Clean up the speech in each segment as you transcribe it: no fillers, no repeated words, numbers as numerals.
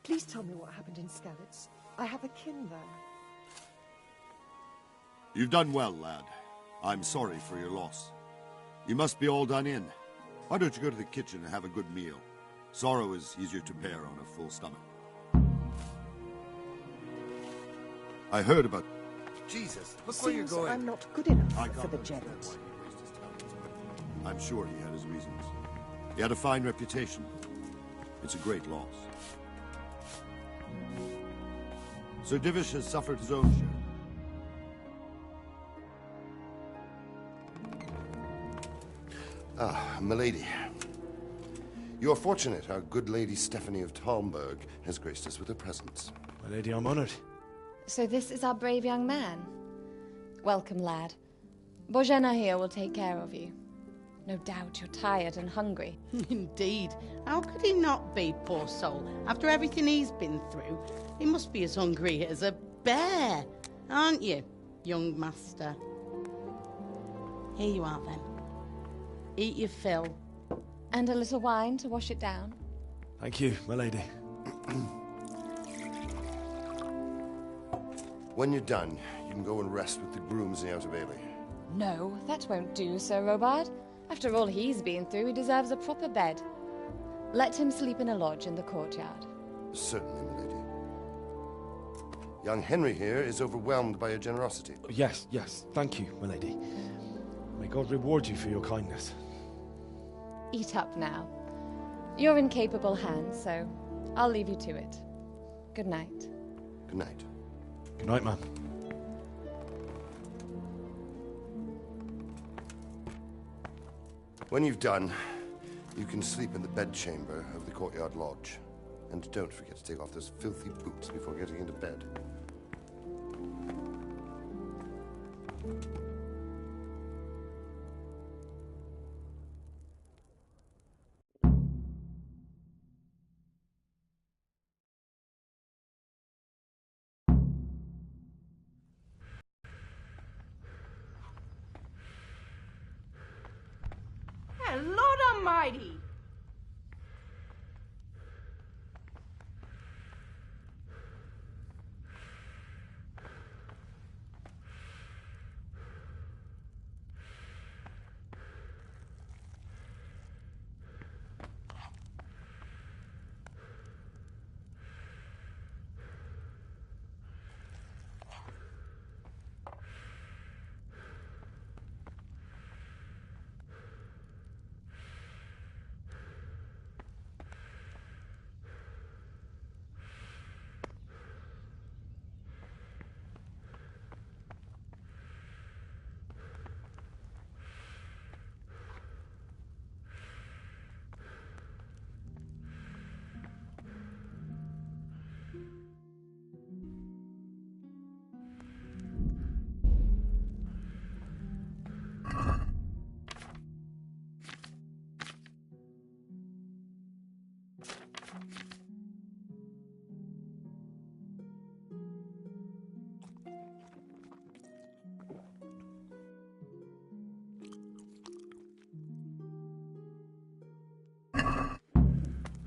Please tell me what happened in Skalitz. I have a kin there. You've done well, lad. I'm sorry for your loss. You must be all done in. Why don't you go to the kitchen and have a good meal? Sorrow is easier to bear on a full stomach. I heard about... Jesus, look where you're Seems going. I'm not good enough for the Jennets. I'm sure he had his reasons. He had a fine reputation. It's a great loss. Sir Divish has suffered his own share. Ah, milady. You are fortunate our good lady Stephanie of Talmberg has graced us with her presence. My lady, I'm honored. So this is our brave young man. Welcome, lad. Bozhena here will take care of you. No doubt you're tired and hungry. Indeed. How could he not be, poor soul? After everything he's been through, he must be as hungry as a bear, aren't you, young master? Here you are, then. Eat your fill. And a little wine to wash it down. Thank you, my lady. When you're done, you can go and rest with the grooms in the Outer Bailey. No, that won't do, Sir Robard. After all he's been through, he deserves a proper bed. Let him sleep in a lodge in the courtyard. Certainly, milady. Young Henry here is overwhelmed by your generosity. Yes, yes, thank you, my lady. May God reward you for your kindness. Eat up now. You're in capable hands, so I'll leave you to it. Good night. Good night. Good night, ma'am. When you've done, you can sleep in the bedchamber of the courtyard lodge. And don't forget to take off those filthy boots before getting into bed. Lord Almighty!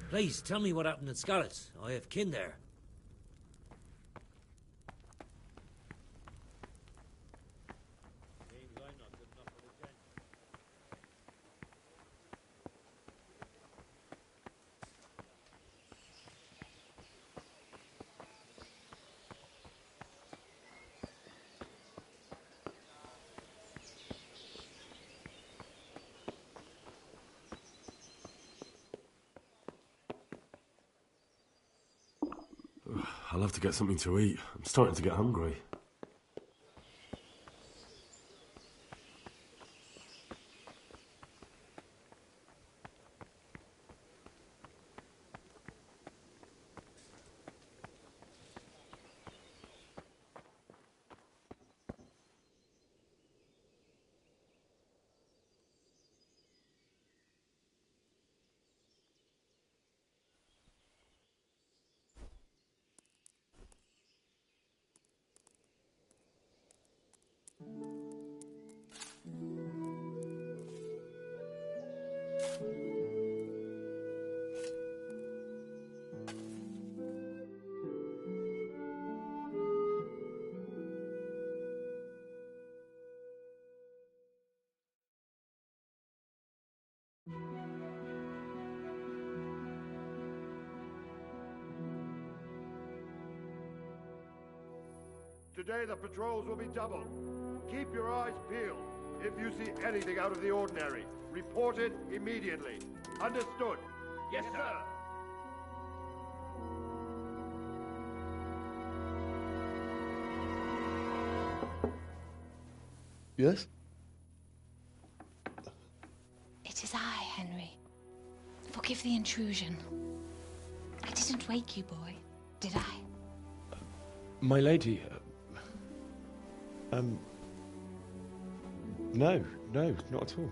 Please, tell me what happened at Skalitz. I have kin there. I'll have to get something to eat. I'm starting to get hungry. Today the patrols will be doubled. Keep your eyes peeled. If you see anything out of the ordinary, report it immediately. Understood? Yes, sir. Yes? It is I, Henry. Forgive the intrusion. I didn't wake you, boy, did I? My lady, no, not at all.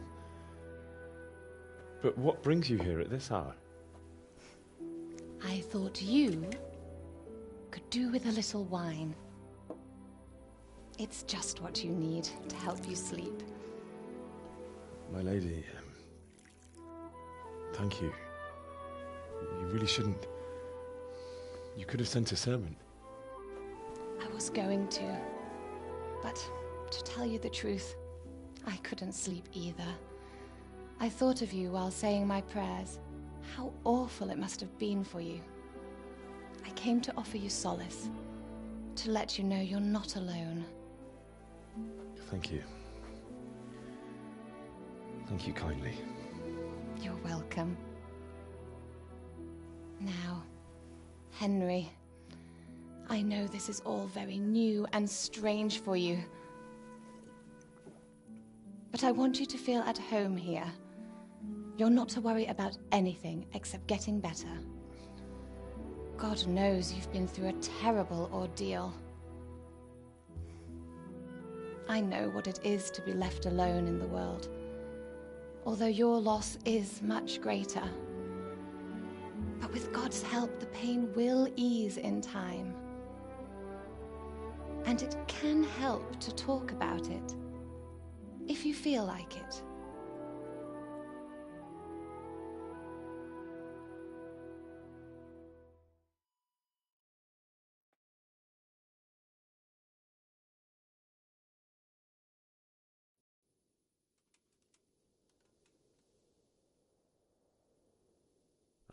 But what brings you here at this hour? I thought you could do with a little wine. It's just what you need to help you sleep. My lady, thank you. You really shouldn't. You could have sent a servant. I was going to. But to tell you the truth, I couldn't sleep either. I thought of you while saying my prayers. How awful it must have been for you. I came to offer you solace. To let you know you're not alone. Thank you. Thank you kindly. You're welcome. Now, Henry, I know this is all very new and strange for you. But I want you to feel at home here. You're not to worry about anything except getting better. God knows you've been through a terrible ordeal. I know what it is to be left alone in the world, although your loss is much greater. But with God's help, the pain will ease in time. And it can help to talk about it, if you feel like it.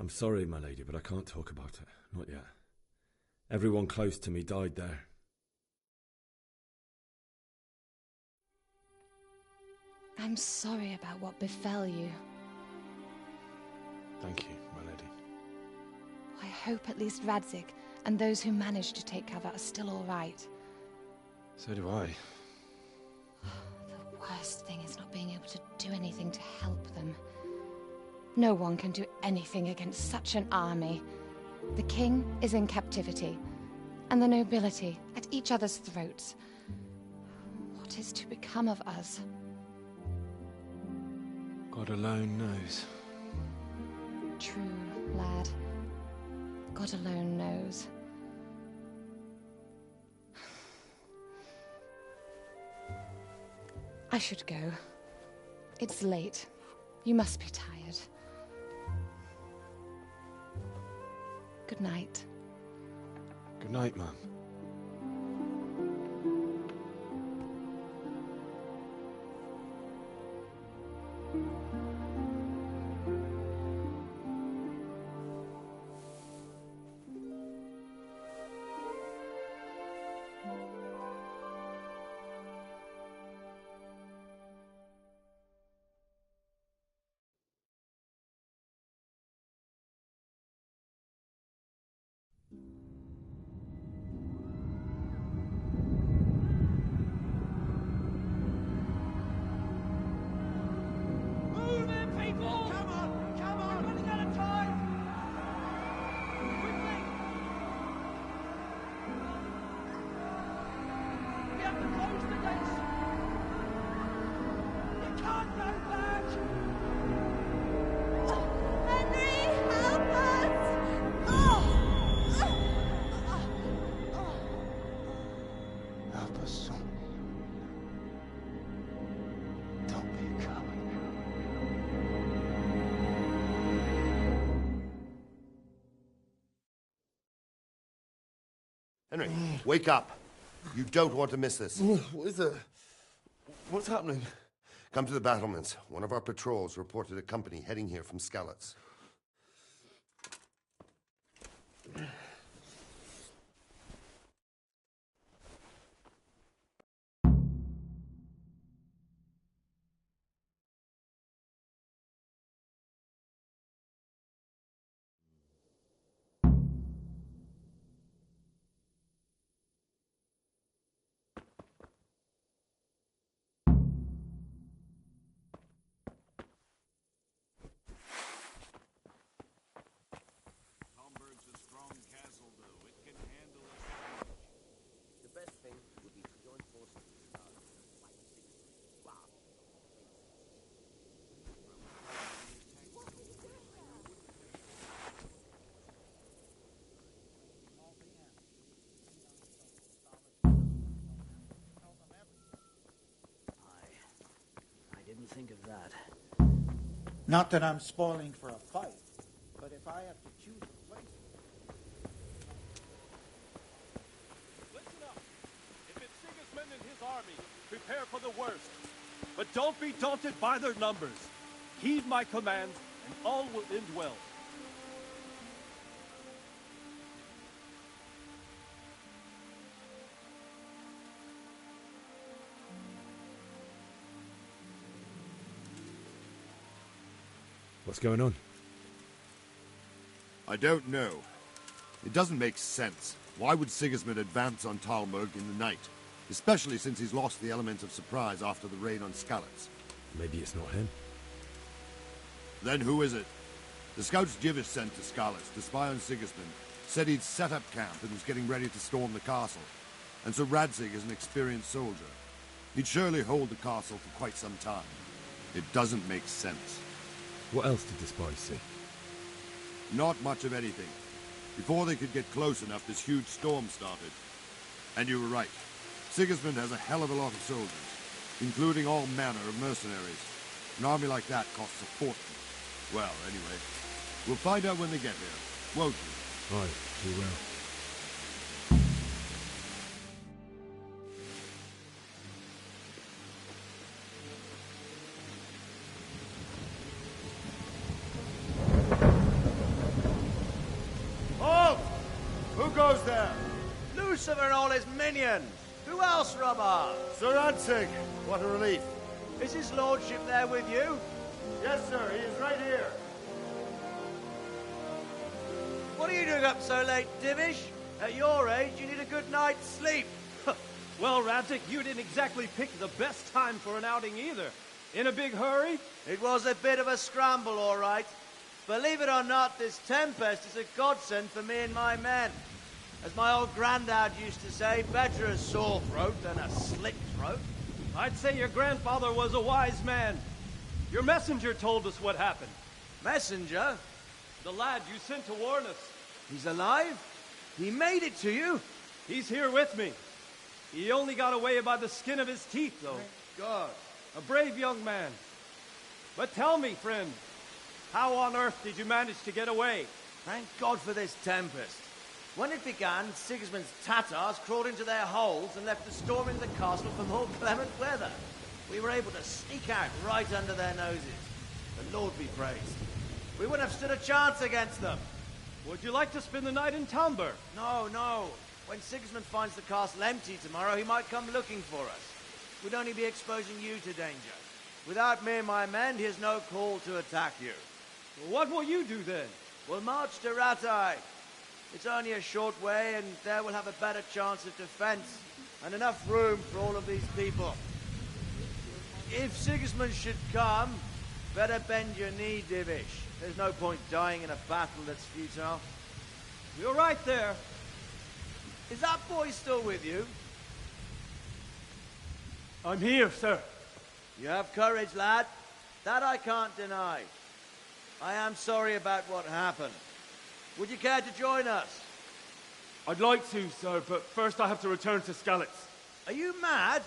I'm sorry, my lady, but I can't talk about it. Not yet. Everyone close to me died there. I'm sorry about what befell you. Thank you, my lady. I hope at least Radzik and those who managed to take cover are still all right. So do I. The worst thing is not being able to do anything to help them. No one can do anything against such an army. The king is in captivity, and the nobility at each other's throats. What is to become of us? God alone knows. True, lad. God alone knows. I should go. It's late. You must be tired. Good night. Good night, Mum. Henry, wake up. You don't want to miss this. What is it? What's happening? Come to the battlements. One of our patrols reported a company heading here from Skalitz. think of that? Not that I'm spoiling for a fight, but if I have to choose a place... Listen up. If it's Sigismund and his army, prepare for the worst. But don't be daunted by their numbers. Heed my commands, and all will end well. What's going on? I don't know. It doesn't make sense. Why would Sigismund advance on Talmberg in the night? Especially since he's lost the element of surprise after the raid on Skalitz. Maybe it's not him. Then who is it? The scouts GeForce sent to Skalitz to spy on Sigismund said he'd set up camp and was getting ready to storm the castle. And so Radzig is an experienced soldier. He'd surely hold the castle for quite some time. It doesn't make sense. What else did the spies see? Not much of anything. Before they could get close enough, this huge storm started. And you were right. Sigismund has a hell of a lot of soldiers, including all manner of mercenaries. An army like that costs a fortune. Well, anyway, we'll find out when they get here, won't we? Aye, we will. Who goes there? Lucifer and all his minions. Who else, Robert? Sir Radzig. What a relief. Is his lordship there with you? Yes, sir. He is right here. What are you doing up so late, Divish? At your age, you need a good night's sleep. Well, Radzig, you didn't exactly pick the best time for an outing either. In a big hurry? It was a bit of a scramble, all right. Believe it or not, this tempest is a godsend for me and my men. As my old granddad used to say, better a sore throat than a slit throat. I'd say your grandfather was a wise man. Your messenger told us what happened. Messenger? The lad you sent to warn us. He's alive? He made it to you? He's here with me. He only got away by the skin of his teeth, though. Thank God. A brave young man. But tell me, friend, how on earth did you manage to get away? Thank God for this tempest. When it began, Sigismund's Tatars crawled into their holes and left the storm in the castle for more clement weather. We were able to sneak out right under their noses. The Lord be praised. We wouldn't have stood a chance against them. Would you like to spend the night in Talmberg? No, no. When Sigismund finds the castle empty tomorrow, he might come looking for us. We'd only be exposing you to danger. Without me and my men, he has no call to attack you. Well, what will you do then? We'll march to Ratai. It's only a short way, and there we'll have a better chance of defense, and enough room for all of these people. If Sigismund should come, better bend your knee, Divish. There's no point dying in a battle that's futile. You're right there. Is that boy still with you? I'm here, sir. You have courage, lad. That I can't deny. I am sorry about what happened. Would you care to join us? I'd like to, sir, but first I have to return to Skalitz. Are you mad?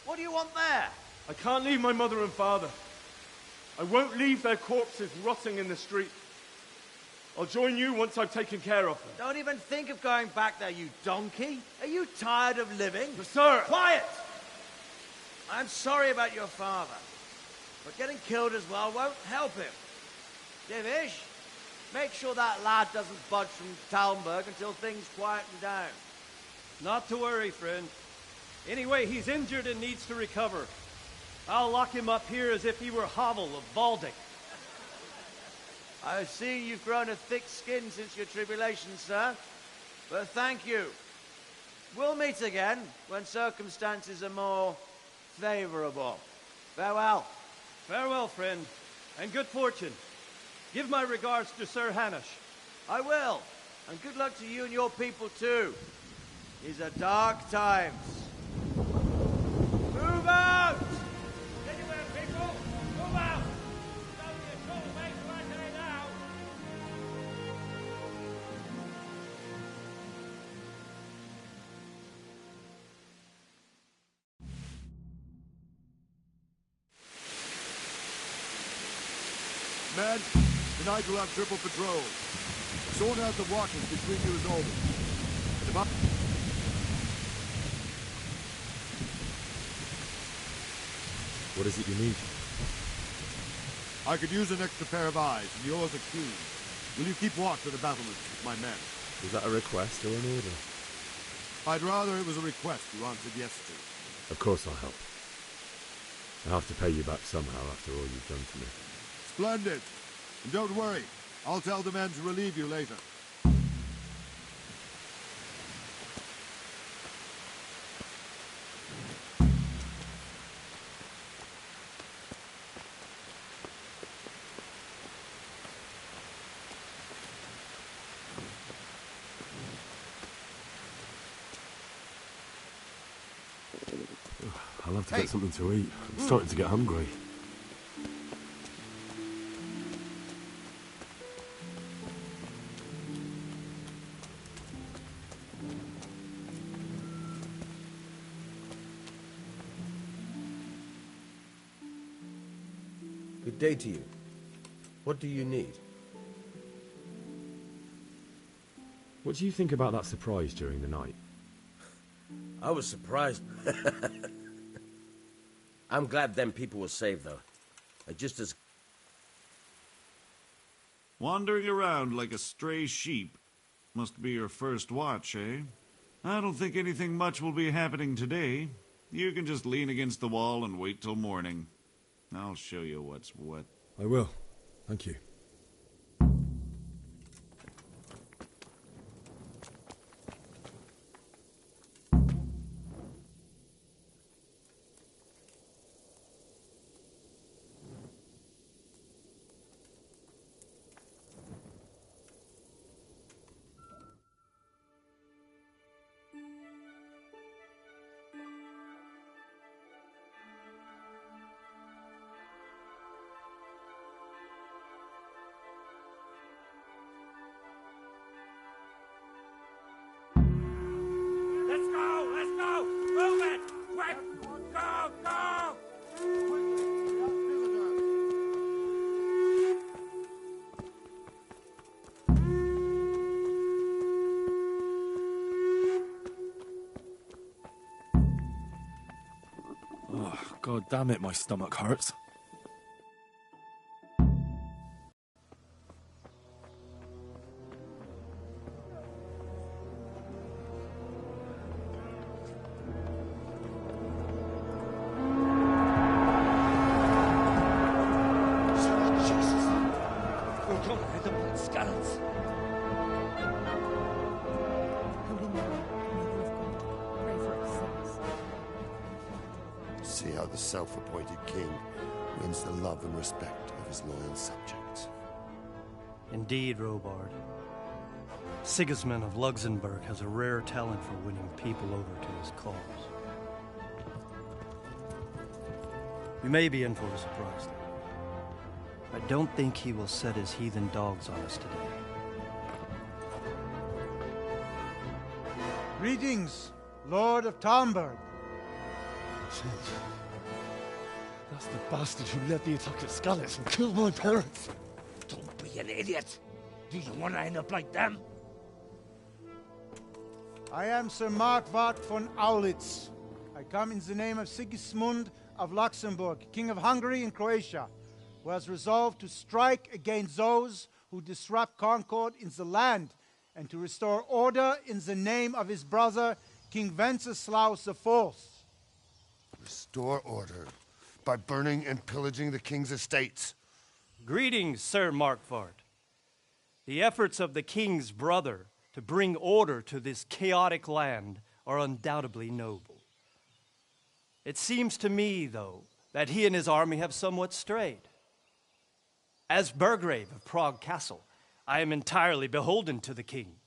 What do you want there? I can't leave my mother and father. I won't leave their corpses rotting in the street. I'll join you once I've taken care of them. Don't even think of going back there, you donkey. Are you tired of living? But sir! Quiet! I'm sorry about your father, but getting killed as well won't help him. Divish, make sure that lad doesn't budge from Talmberg until things quieten down. Not to worry, friend. Anyway, he's injured and needs to recover. I'll lock him up here as if he were Havel of Baldic. I've seen you've grown a thick skin since your tribulation, sir. But thank you. We'll meet again when circumstances are more favorable. Farewell. Farewell, friend, and good fortune. Give my regards to Sir Hanush. I will. And good luck to you and your people, too. These are dark times. Move out! Anywhere, people! Move out! It's only a short way to Ratai now! Men, tonight we'll have triple patrol. Sort out the watches between you and Norman. If I... What is it you need? I could use an extra pair of eyes, and yours are keen. Will you keep watch at the battlements with my men? Is that a request or an order? I'd rather it was a request you answered yes to. Of course I'll help. I have to pay you back somehow after all you've done to me. Splendid. And don't worry, I'll tell the men to relieve you later. I'll have to get something to eat. I'm starting to get hungry. Good day to you. What do you need? What do you think about that surprise during the night? I was surprised. I'm glad them people were saved, though. Just as... Wandering around like a stray sheep. Must be your first watch, eh? I don't think anything much will be happening today. You can just lean against the wall and wait till morning. I'll show you what's what. I will. Thank you. God damn it, my stomach hurts. See how the self-appointed king wins the love and respect of his loyal subjects. Indeed, Robard. Sigismund of Luxembourg has a rare talent for winning people over to his cause. We may be in for a surprise, though. I don't think he will set his heathen dogs on us today. Greetings, Lord of Talmberg. That's the bastard who led the attack at Skalitz and killed my parents. Don't be an idiot. Do you want to end up like them? I am Sir Markwart von Aulitz. I come in the name of Sigismund of Luxembourg, King of Hungary and Croatia, who has resolved to strike against those who disrupt concord in the land and to restore order in the name of his brother, King Wenceslaus IV. Restore order by burning and pillaging the king's estates. Greetings, Sir Markwart. The efforts of the king's brother to bring order to this chaotic land are undoubtedly noble. It seems to me, though, that he and his army have somewhat strayed. As Burgrave of Prague Castle, I am entirely beholden to the king,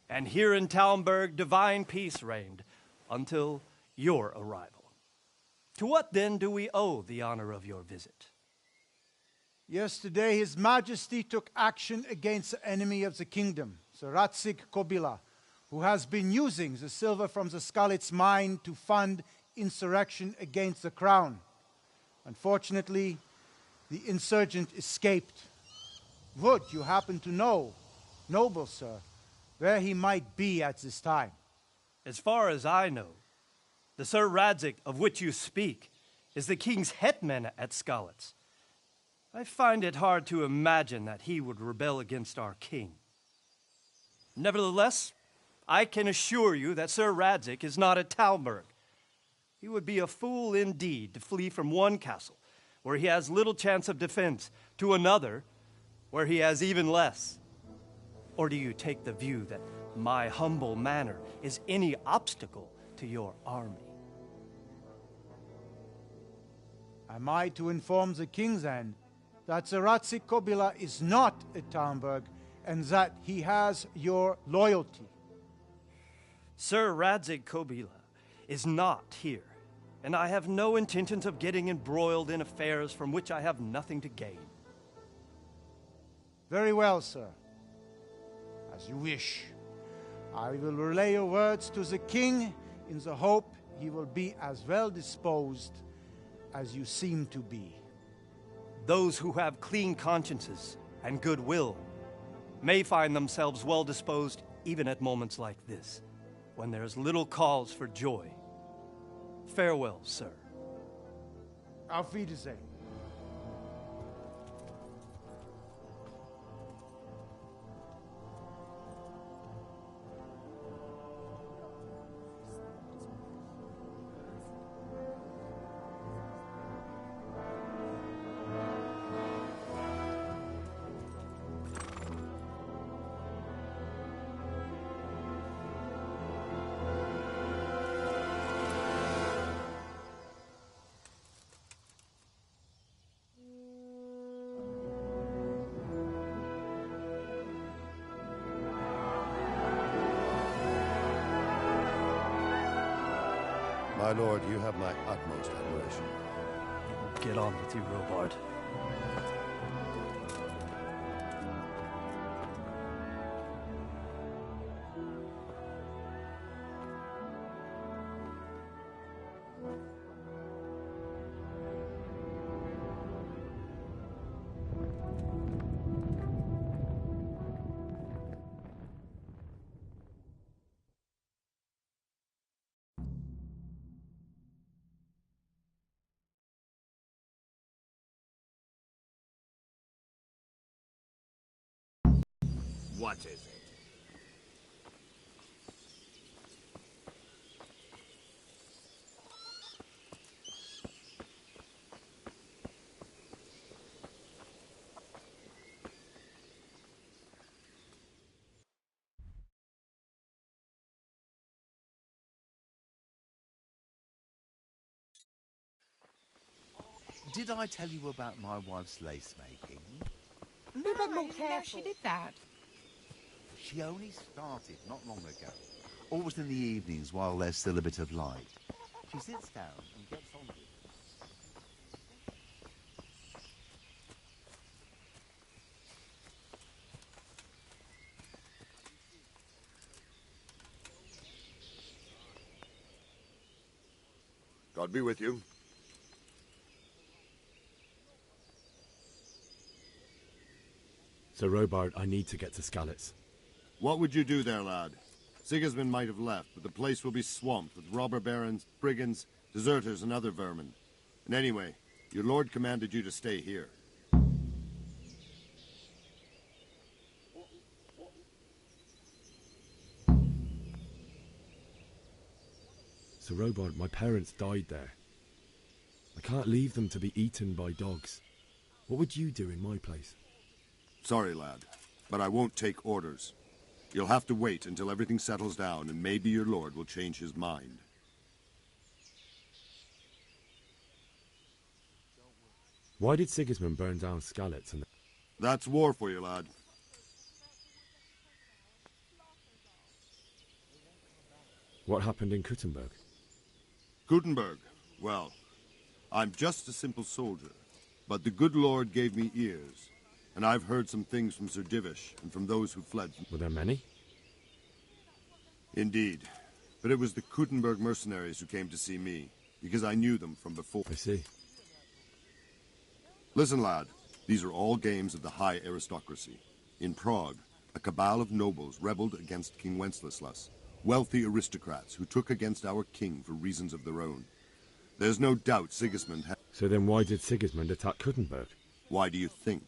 and here in Talmberg divine peace reigned until your arrival. To what then do we owe the honor of your visit? Yesterday, His Majesty took action against the enemy of the kingdom, Sir Ratsig Kobila, who has been using the silver from the Skalitz mine to fund insurrection against the crown. Unfortunately, the insurgent escaped. would you happen to know, noble sir, where he might be at this time? As far as I know, the Sir Radzig of which you speak is the king's hetman at Skalitz. I find it hard to imagine that he would rebel against our king. Nevertheless, I can assure you that Sir Radzig is not at Talmberg. He would be a fool indeed to flee from one castle, where he has little chance of defense, to another, where he has even less. Or do you take the view that my humble manner is any obstacle to your army? Am I to inform the king then that Sir Radzig Kobyla is not at Talmberg and that he has your loyalty? Sir Radzig Kobyla is not here, and I have no intentions of getting embroiled in affairs from which I have nothing to gain. Very well, sir. As you wish. I will relay your words to the king in the hope he will be as well disposed as you seem to be. Those who have clean consciences and goodwill may find themselves well disposed even at moments like this, when there is little cause for joy. Farewell, sir. Auf Wiedersehen. My lord, you have my utmost admiration. Get on with you, Robard. What is it? Did I tell you about my wife's lace making? Be a bit more careful. She did that. She only started not long ago. Always in the evenings while there's still a bit of light. She sits down and gets on with it. God be with you. Sir Robard, I need to get to Skalitz. What would you do there, lad? Sigismund might have left, but the place will be swamped with robber barons, brigands, deserters, and other vermin. And anyway, your lord commanded you to stay here. Sir Robard, my parents died there. I can't leave them to be eaten by dogs. What would you do in my place? Sorry, lad, but I won't take orders. You'll have to wait until everything settles down, and maybe your lord will change his mind. Why did Sigismund burn down Skalitz and... That's war for you, lad. What happened in Kuttenberg? Gutenberg, well, I'm just a simple soldier, but the good Lord gave me ears, and I've heard some things from Sir Divish and from those who fled. Were there many? Indeed, but it was the Kuttenberg mercenaries who came to see me, because I knew them from before. I see. Listen, lad, These are all games of the high aristocracy. In Prague, a cabal of nobles rebelled against King Wenceslas, wealthy aristocrats who took against our king for reasons of their own. There's no doubt Sigismund had... So then why did Sigismund attack Kuttenberg? Why do you think?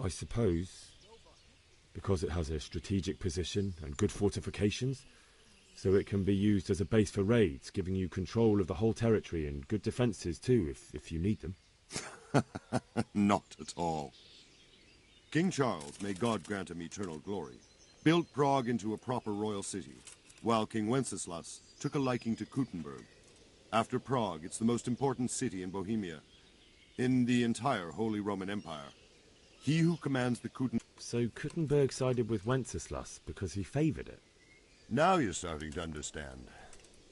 I suppose because it has a strategic position and good fortifications, so it can be used as a base for raids, giving you control of the whole territory and good defences too, if you need them. Not at all. King Charles, may God grant him eternal glory, built Prague into a proper royal city, while King Wenceslas took a liking to Kuttenberg. After Prague, it's the most important city in Bohemia, in the entire Holy Roman Empire. He who commands the So Kuttenberg sided with Wenceslas because he favoured it? Now you're starting to understand.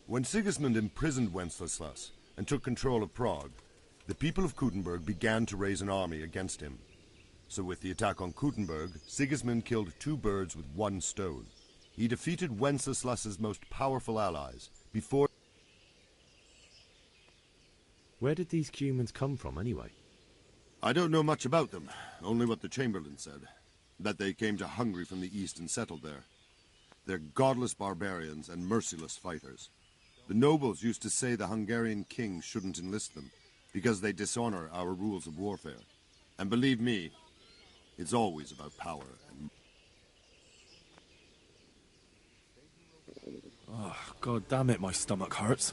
When Sigismund imprisoned Wenceslas and took control of Prague, the people of Kuttenberg began to raise an army against him. So with the attack on Kuttenberg, Sigismund killed 2 birds with 1 stone. He defeated Wenceslas's most powerful allies before... Where did these Cumans come from anyway? I don't know much about them, only what the Chamberlain said. That they came to Hungary from the east and settled there. They're godless barbarians and merciless fighters. The nobles used to say the Hungarian king shouldn't enlist them, because they dishonor our rules of warfare. And believe me, it's always about power and... Oh, God damn it, my stomach hurts.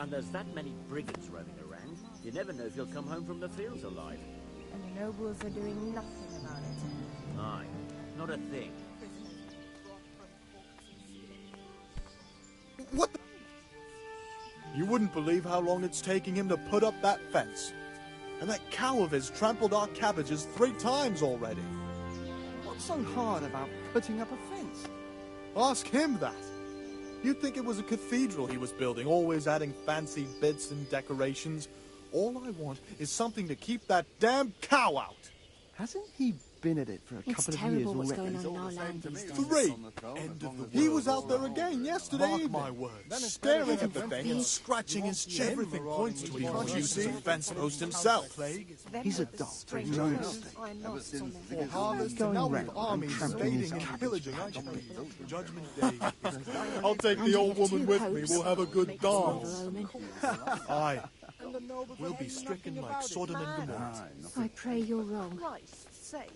And there's that many brigands roaming around, you never know if you'll come home from the fields alive. And the nobles are doing nothing about it. Aye, not a thing. What the... You wouldn't believe how long it's taking him to put up that fence. And that cow of his trampled our cabbages 3 times already. What's so hard about putting up a fence? Ask him that. You'd think it was a cathedral he was building, always adding fancy bits and decorations. All I want is something to keep that damn cow out. Hasn't he been at it for a couple of years already? It's terrible what's going on in our land these days. 3. End of the He was out there again yesterday evening. Mark my words. Staring at the thing and scratching his chin. Everything points to he produces a fence post himself. He's a doctor, he knows things. Going around armies invading and pillaging. Judgment Day. I'll take the old woman with me. We'll have a good dance. Aye. We'll be stricken like Sodom and Gomorrah. I pray you're wrong. For Christ's sake.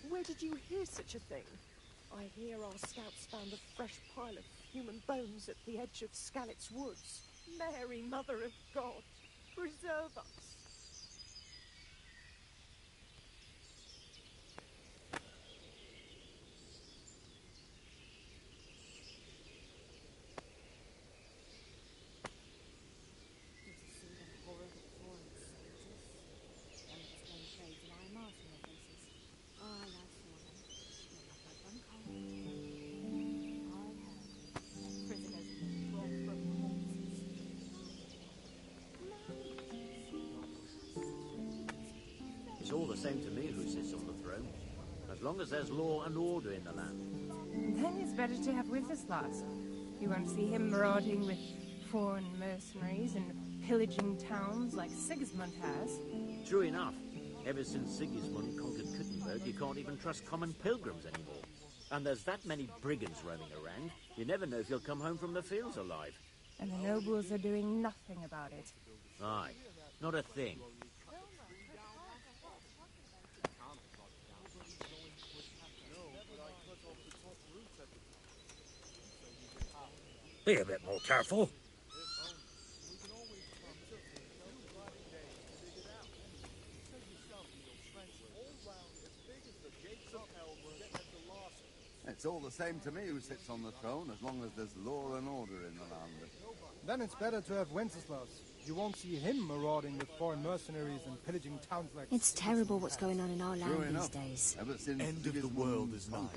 Where did you hear such a thing? I hear our scouts found a fresh pile of human bones at the edge of Skalitz Woods. Mary, Mother of God, preserve us. same to me who sits on the throne, as long as there's law and order in the land. Then it's better to have Wenceslas. You won't see him marauding with foreign mercenaries and pillaging towns like Sigismund has. True enough. Ever since Sigismund conquered Kuttenberg, you can't even trust common pilgrims anymore. And there's that many brigands roaming around, you never know if you'll come home from the fields alive. And the nobles are doing nothing about it. Aye, not a thing. Be a bit more careful. It's all the same to me who sits on the throne, as long as there's law and order in the land. Then it's better to have Wenceslas. You won't see him marauding with foreign mercenaries and pillaging towns like... It's terrible what's going on in our land these enough. days. End of the world is nigh.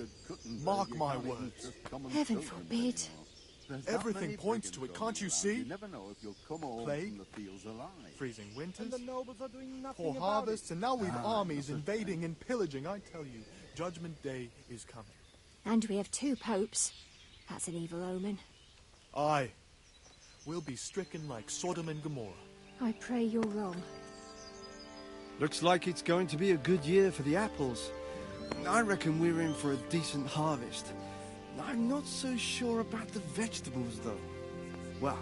Mark my words. Heaven forbid. Everything points to it, can't you see? You never know if you'll come home Plague, from the fields alive. freezing winters, And the nobles are doing nothing poor about harvests, it. and now we've armies invading and pillaging. I tell you, Judgment Day is coming. And we have 2 popes. That's an evil omen. Aye. We'll be stricken like Sodom and Gomorrah. I pray you're wrong. Looks like it's going to be a good year for the apples. I reckon we're in for a decent harvest. I'm not so sure about the vegetables, though. Well,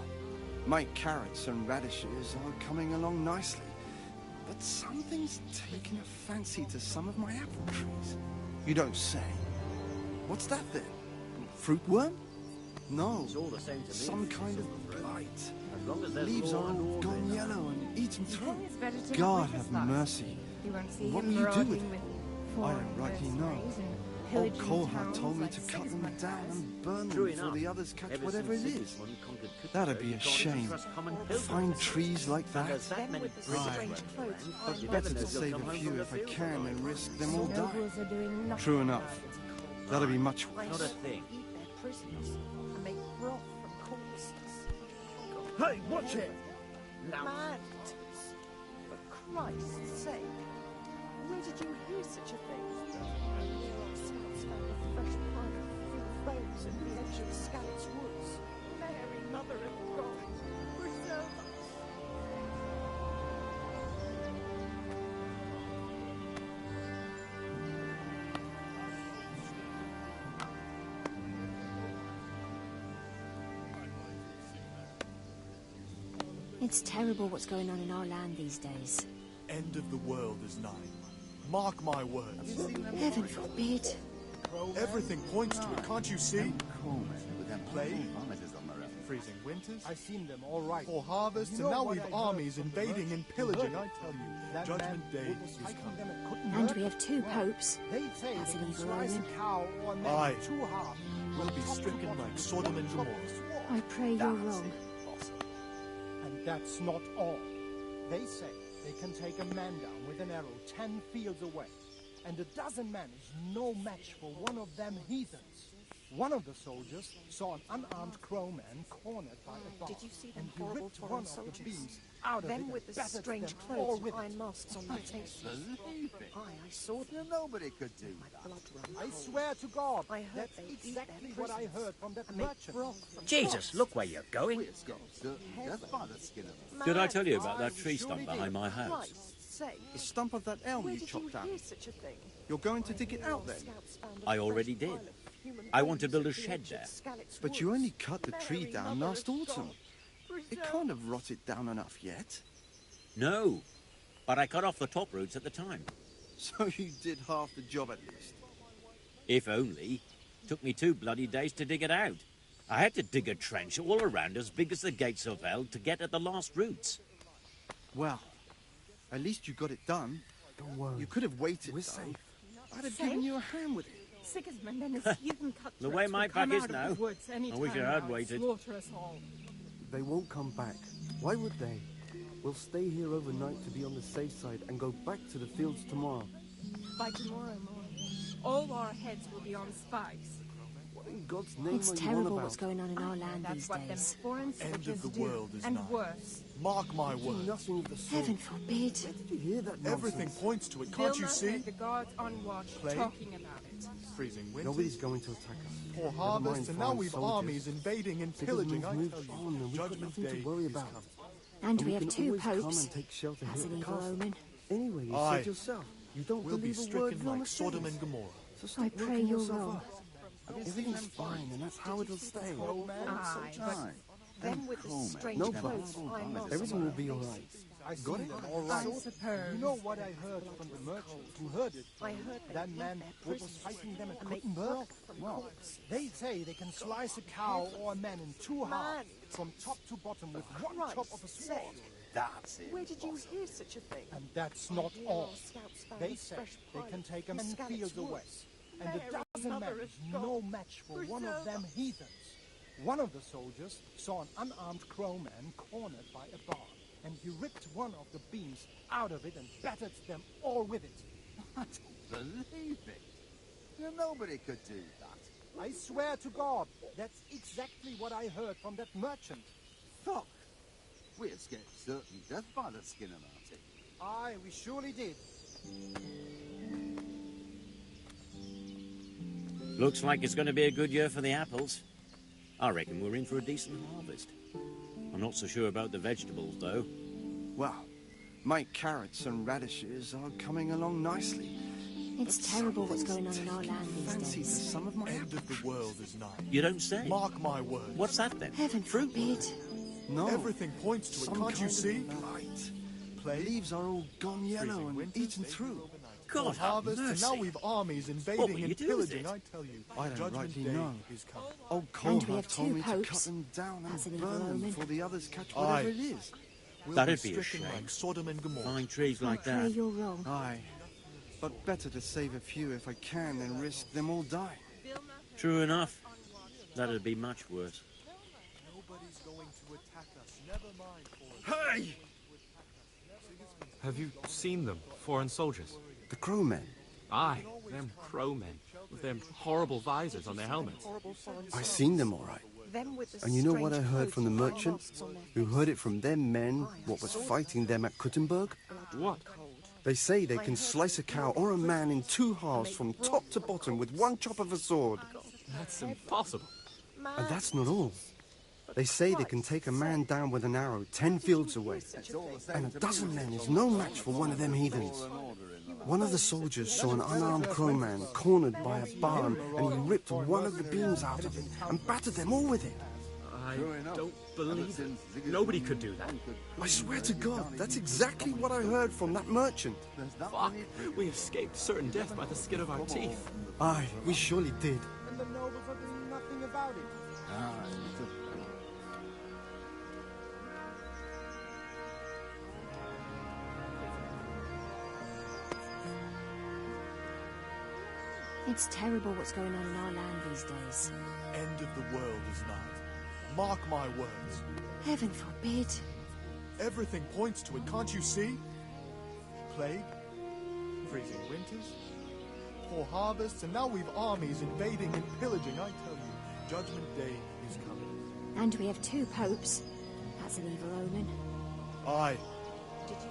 my carrots and radishes are coming along nicely. But something's taken a fancy to some of my apple trees. You don't say. What's that then? Fruit worm? No. It's all the same to me. Some kind of blight. As long as there's Leaves law are and all order gone in the yellow land. and eaten through. Then it's better to God have have Wenceslas. mercy. You won't see What him will you do marauding with it? with I foreign don't rightly know. mercenaries and Old pillaging Kohlhardt towns told me like to cut them Sigismund down has. and burn True them before enough. the others catch Ever whatever it since is. Sigismund conquered That'd Kuttenberg, be you a can't even shame. trust common Fine pilgrims. trees like And that. there's that many with the brigands strange roaming clothes around, behind you Better never know to if you'll save come a home few from the if I fields can alive. and risk them The all dying. nobles are doing nothing True about enough. it. That'll be much I Not a saw thing. them eat their prisoners and make broth from corpses. Hey, watch it! Mad it is. For Christ's sake. Where did you hear such a thing? Here our scouts found a fresh pile of human bones at the edge of Scallops Woods. Mary, Mother of God, preserve us. It's terrible what's going on in our land these days. End of the world is nigh. Mark my words. Heaven forbid. Everything points to it, can't you see? Plague, freezing winters. I've seen them, all right. For harvests, You and know now what we've I heard armies from the invading and merchants. pillaging. You I heard tell you, that Judgment man Day was is hiking coming. them at Kuttenberg. And we have 2 popes. They say That's they an can evil slice omen. a cow or man Aye. in 2 halves. We'll be stricken like Sodom and Gomorrah. I pray you're wrong. And that's not all. They say they can take a man down with an arrow 10 fields away. And a dozen men is no match for one of them heathens. One of the soldiers saw an unarmed crow man cornered by a bar. Did you see them and he horrible ripped foreign one of the soldiers? beams out of Them it with and the battered strange them all clothes with and iron it. masks on their faces. Believe it. Aye, I saw them. Nobody could do My that. blood ran I cold. swear to God, I heard that's they eat exactly their what I prisoners heard from that and make merchant. broth from Jesus, corpses. look where you're going. Just by the skin of it. Did I tell you about I that tree surely stump did. behind my house? Christ's sake. The stump of that elm Where you did chopped you down. hear such a thing? You're going to dig it out then? Scouts found a I already fresh did. pile of human I want to bones build a at the shed edge of there. Scallops But you Woods. only cut the tree Mary, down Mother last of autumn. God, It preserve can't have rotted down enough yet. No, but I cut off the top roots at the time. So you did half the job at least. If only. Took me 2 bloody days to dig it out. I had to dig a trench all around as big as the gates of hell to get at the last roots. Well, at least you got it done. Don't worry. You could have waited, We're though. safe. I'd have Safe? given you a hand with it. Sigismund and his heathen cutthroats The way my will come back is out of now, the woods any I wish time I had now and waited. slaughter us all. They won't come back. Why would they? We'll stay here overnight to be on the safe side and go back to the fields tomorrow. By tomorrow morning, all our heads will be on spikes. What in God's name It's are you on terrible about? what's going on in our land these That's what them days. foreign End soldiers of the do, world is and nigh. worse. Mark my Do words. nothing of the sort. Heaven forbid. Where did you hear that Everything nonsense? points to it, can't you Vilma see? heard the guards on watch Plague? talking about it. Freezing winters, Nobody's going to attack us. poor Never harvest, mind and now foreign we've soldiers. armies invading and pillaging, I Sigismund's tell moved you. on, and we've got Judgment nothing Day to worry is about. coming. And we have can 2 always come popes. and take shelter That's here an at the evil castle. omen. Anyway, you Aye. said yourself, you don't We'll be believe a word stricken Vilma like Sodom says. and Gomorrah. So stop I pray working you're yourself wrong. up. Everything's fine, and that's how it'll stay. Aye, but them with the strange No, but clothes I must everything will be all right. I Got it? All right. I suppose. You know what I heard from the merchant who heard it? I heard they That love man their who was prisoners fighting them at and make Gutenberg? broth from corpses. They say they can slice a cow or a man in 2 halves, from top to bottom, with one chop of a sword. That's it. Where did you hear such a thing? And that's I not hear all. our scouts found They a say fresh they pile can of take a man Scallops fields away. woods. And Mary, a dozen men Mother is of no God, match for one of preserve them us. heathens. One of the soldiers saw an unarmed crowman cornered by a barn, and he ripped one of the beams out of it and battered them all with it. I don't believe it. Nobody could do that. I swear to God, that's exactly what I heard from that merchant. Fuck. We escaped certain death by the skin of our teeth. Aye, we surely did. Looks like it's going to be a good year for the apples. I reckon we're in for a decent harvest. I'm not so sure about the vegetables, though. Well, my carrots and radishes are coming along nicely. It's terrible what's going on in our land Fancy these the days. sum of my End of the world is nigh. You don't say. Mark my words. What's that, then? Heaven forbid. No. Everything points to it, Some can't you kind see? of blight. Plague, Leaves are all gone yellow freezing and winters, eaten they through. will overnight. God Poor have harvest, and now mercy. we've armies What invading will you and do with pillaging, it? I tell you. I don't Judgment rightly Day know. is coming. Old And we Kohlhardt have told 2 me to cut popes. them down That's and an evil burn them omen. before the others catch whatever Aye. it is. We'll That'd be be a stricken shame. like Sodom and Gomorrah. Fine trees I like pray that. you're wrong. Aye. But better to save a few if I can than risk them all dying. True enough. That'd be much worse. Nobody's going to attack us. Never mind for Hey! Have you seen them, foreign soldiers? The crowmen. Aye, them crowmen, with them horrible visors on their helmets. I seen them all right. Them with the And you know what I strange heard from the clothes merchant? marks on their Who heard it from them men what was fighting them at Gutenberg? What? They say they can slice a cow or a man in 2 halves from top to bottom with one chop of a sword. That's impossible. And that's not all. They say they can take a man down with an arrow 10 fields away. And a dozen men is no match for one of them heathens. One of the soldiers saw an unarmed crowman cornered by a barn, and he ripped one of the beams out of it and battered them all with it. I don't believe it. Nobody could do that. I swear to God, that's exactly what I heard from that merchant. Fuck. We escaped certain death by the skin of our teeth. Aye, we surely did. And the nobles are doing nothing about it. It's terrible what's going on in our land these days. end of the world is nigh. Mark my words. Heaven forbid. Everything points to it, can't you see? Plague, freezing winters, poor harvests, and now we've armies invading and pillaging, I tell you. Judgment Day is coming. And we have 2 popes. That's an evil omen. Aye.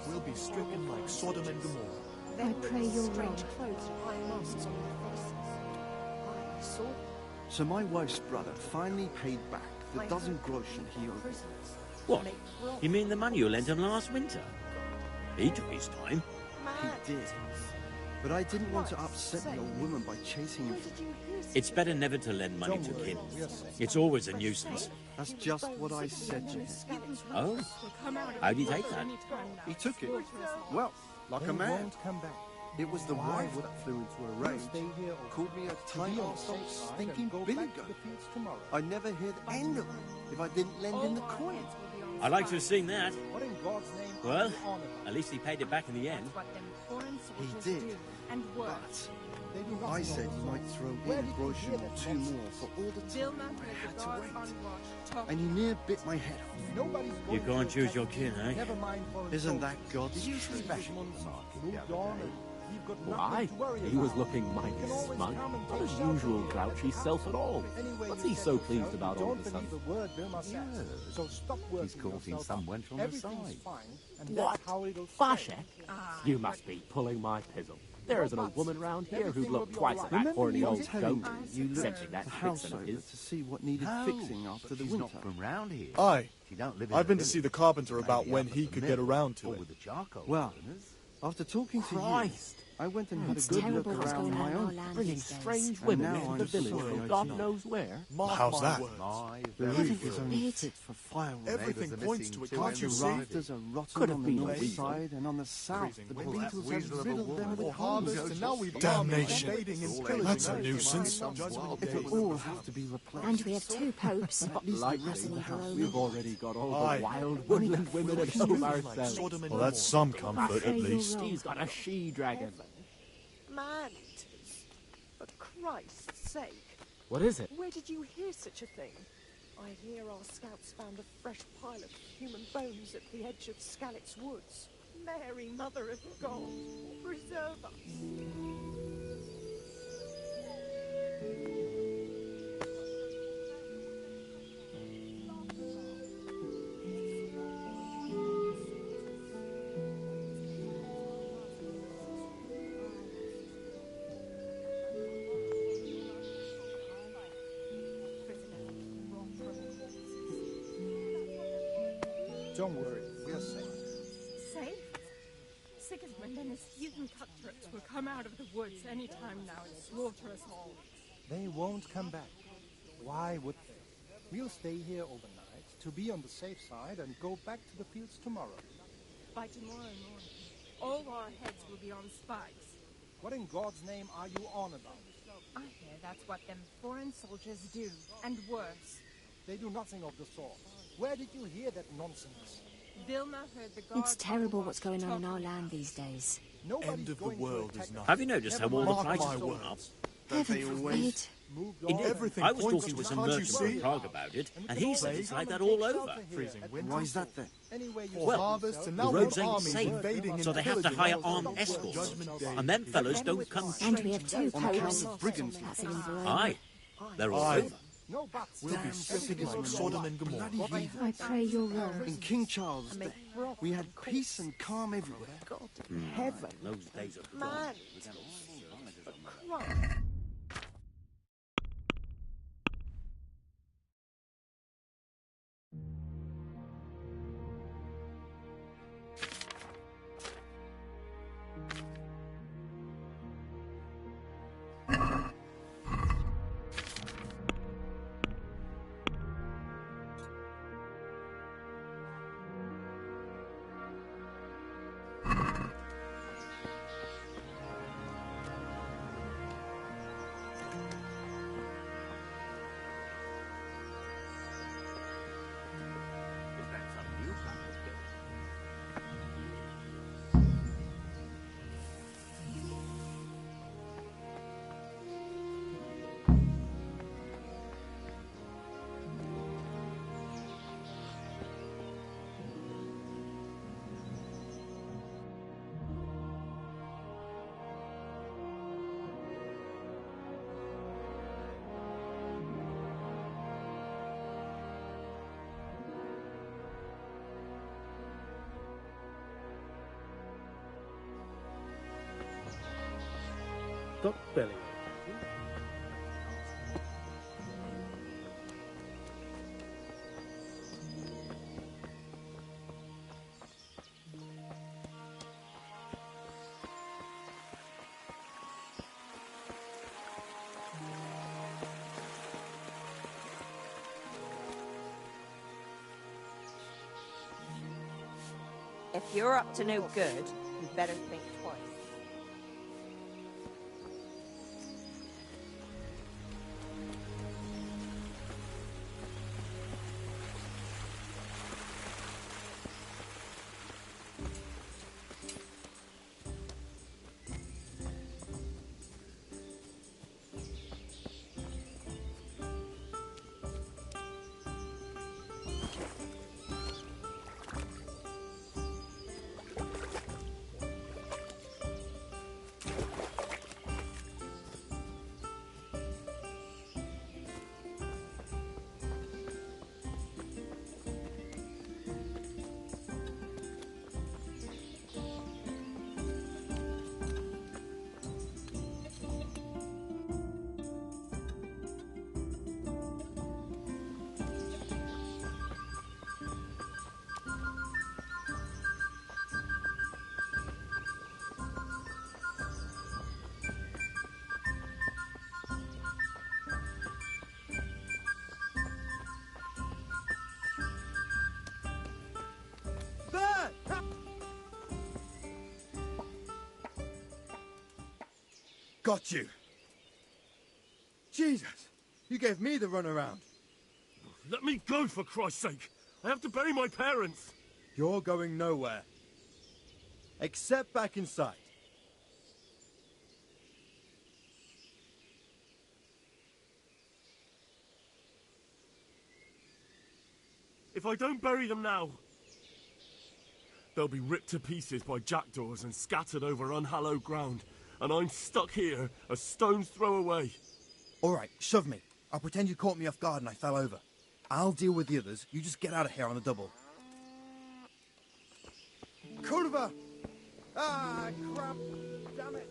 We'll be stricken like Sodom and Gomorrah. I pray you're wrong. Strange clothes with iron masks on their faces. I saw So my wife's brother finally paid back the dozen groschen he owed me. What? You mean the money you lent him last winter? He took his time. He did. But I didn't want to upset the old woman by chasing him. It's better never to lend money to kin. It's always a nuisance. That's just what I said to him. Oh? How'd he take that? He took it. Well, like a man. It was the wife that flew into a rage, called me a tight ass old stinking billy goat. I'd never hear the end of it if I didn't lend him the coin. I'd like to have seen that. What in God's name Well, at least he paid it back in the end. He did. But I said he might throw in a groschen or 2 more for all the time I had to wait. And he near bit my head off. You can't choose your kin, eh? Never mind for Isn't that God's Did you truth? see Sigismund moved on and You've got Why? nothing to worry He about. was looking mighty You can always smug. come and Not take his shelter usual here grouchy at the self at all. Anyway, What's you he set so yourself, pleased about all don't of a believe sudden? a word Vilma says. So stop working She's courting yourself some up. wench from the Everything's side. fine, and What? that's how it'll stay. Bashek? You must be pulling my pizzle. There isn't a woman round here who'd look twice at that Remember horny me old telling goat, you, you looked excepting at that the house vixen of over his. to see what needed No, fixing after but the she's winter. not from round here. Aye. She don't live in I've the been to see the village. carpenter about Maybe when up at he the could get mill, around to or it. with the charcoal Well, burners. after talking to Christ. you, I went and had It's a good look terrible what's around going on my in our own. land Bringing these days. strange And women now into I'm the village sorry from I God did not. knows where. Well, how's that? My The very roof is good. only Bit. fit for firewood. Everything Neighbours are points missing to it, two can't ends you The see? already. rafters are rotten Could have on the been north weasel. side, and on the south Freezing the wind. Well, that beetles weasel have of a riddled them woman. with Or harvest, holes. and now we've Damnation. invading and All pillaging. That's a a nuisance. If it all have to be replaced. And we have two popes. At least Like the rest of the Evil house. omen. We've already got all Aye. the wild woodland women at home ourselves. Well, that's some comfort, at least. He's got a she-dragon. Man-eaters. For Christ's sake. What is it? Where did you hear such a thing? I hear our scouts found a fresh pile of human bones at the edge of Scalit's Woods. Mary, Mother of God, preserve us. Don't worry, we're safe. Safe? Sigismund and his heathen cutthroats will come out of the woods any time now and slaughter us all. They won't come back. Why would they? We'll stay here overnight to be on the safe side and go back to the fields tomorrow. By tomorrow morning, all our heads will be on spikes. What in God's name are you on about? I hear that's what them foreign soldiers do, and worse. They do nothing of the sort. Where did you hear that nonsense? Vilma heard the guards... It's terrible what's going on in our land these days. End of the world is nothing. Have you noticed how all the Mark prices my have gone words. up? Heaven forbid. Indeed, Everything I was points talking to to it, some can't you merchant from see? Prague about it, and he said it's like that all over. Why is that then? Or harvest, and The now roads we've ain't armies safe, invading and so they have to pillaging hire us. armed escorts. Judgment Day. And them fellows don't come And cheap. we have two On account popes. of brigands. That's an evil omen. Aye, they're all Aye. over. No buts. We'll be Damn stricken like Sodom and Gomorrah. Bloody heathen. I pray you're wrong. In King Charles' day, we had peace and calm everywhere. Heaven. Those days are gone. Man-eaters. For Christ. Is that some new plan of going? Stop belly. If you're up to no good, you better think twice. Got you. Jesus, you gave me the runaround. Let me go, for Christ's sake. I have to bury my parents. You're going nowhere. Except back inside. If I don't bury them now, they'll be ripped to pieces by jackdaws and scattered over unhallowed ground, and I'm stuck here a stone's throw away. All right, shove me. I'll pretend you caught me off guard and I fell over. I'll deal with the others. You just get out of here on the double. Kurva! Ah, crap! Damn it!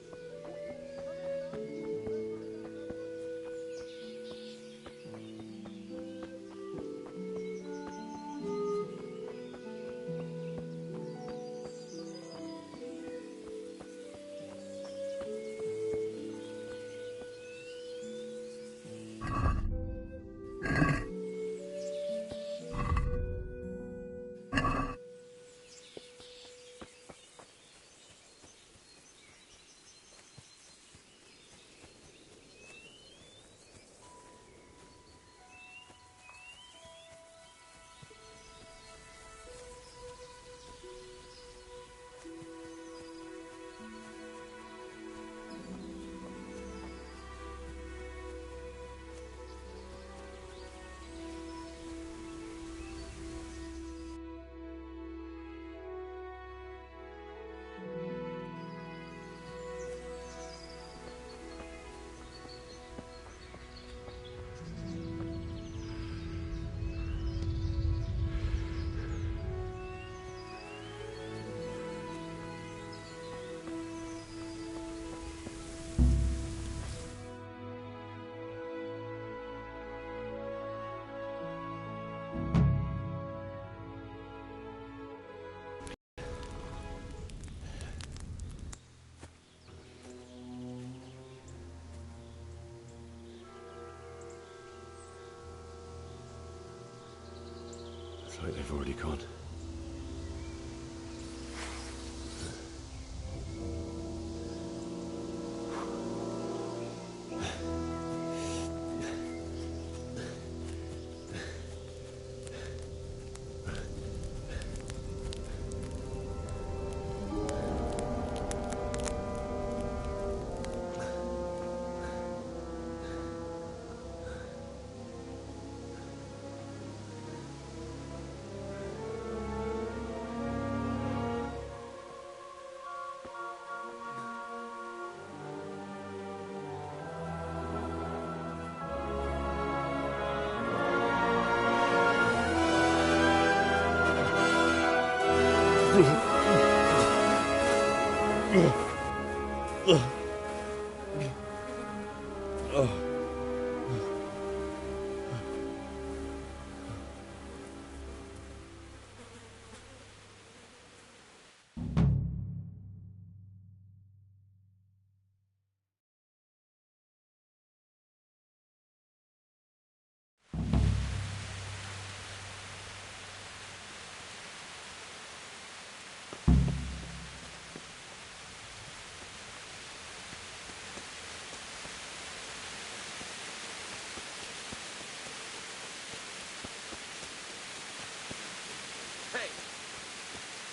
It's like they've already gone.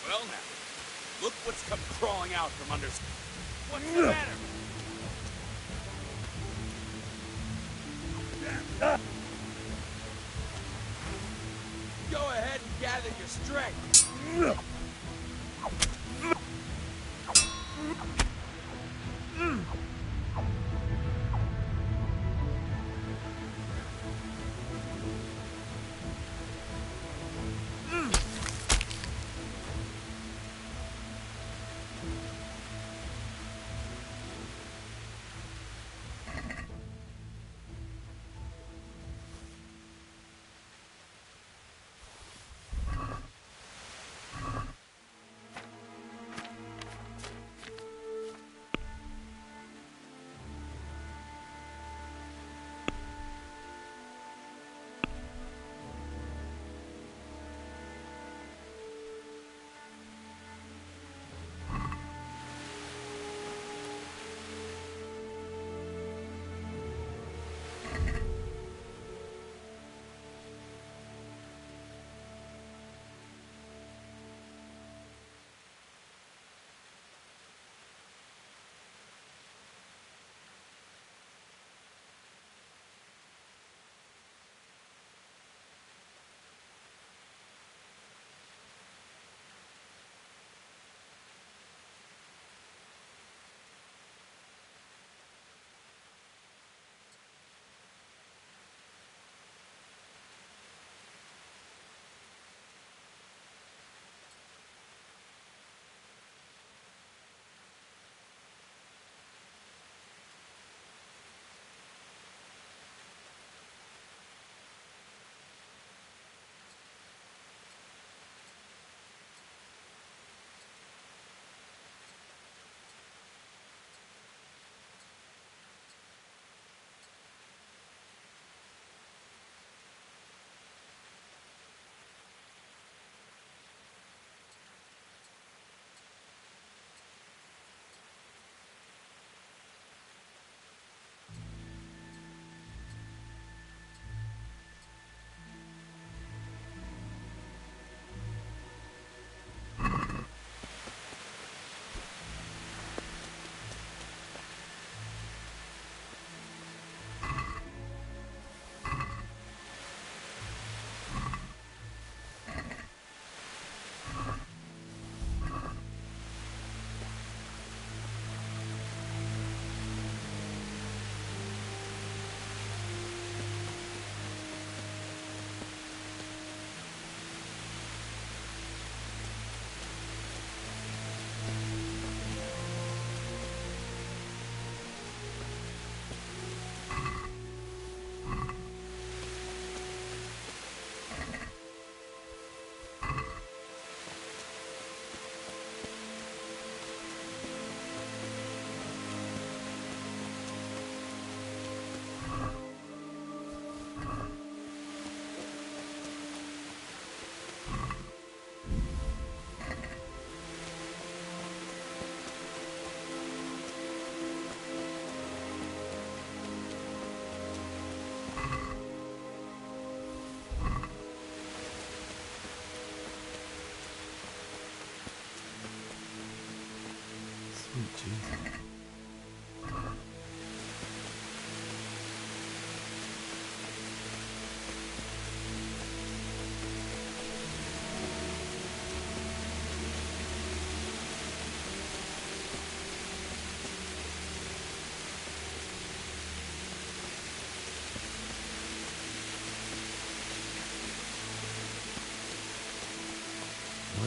Well now, look what's come crawling out from under... What's the matter? Go ahead and gather your strength.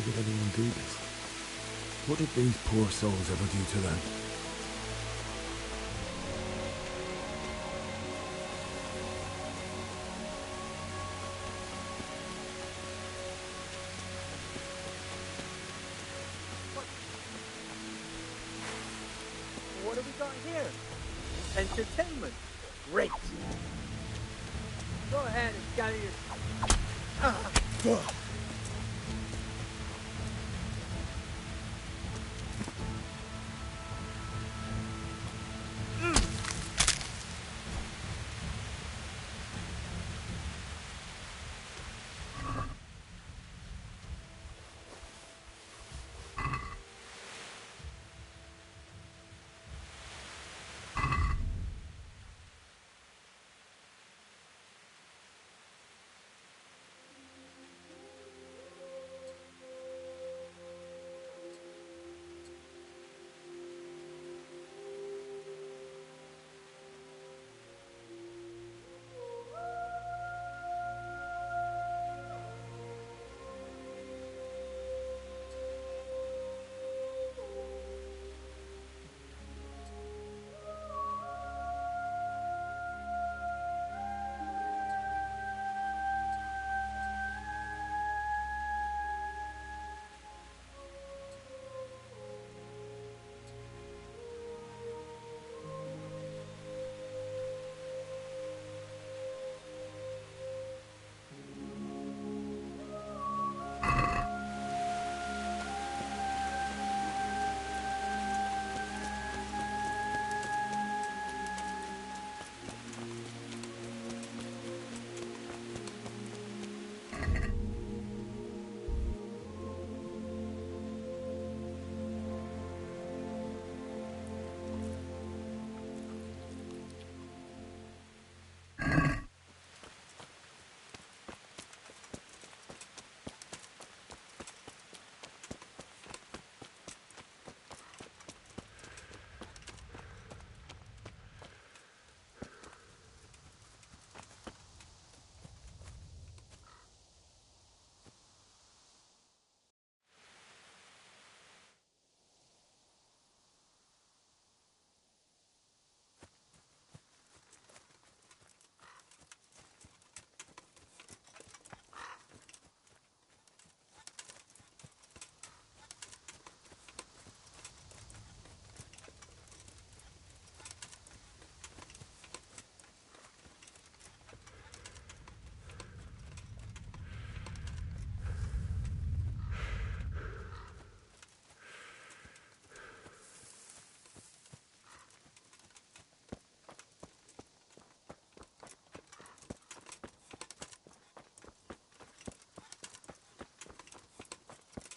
did anyone do this? What did these poor souls ever do to them? What have we got here? Entertainment. Great. Go ahead and gather your...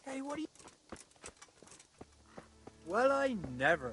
Hey, what do you... Well, I never...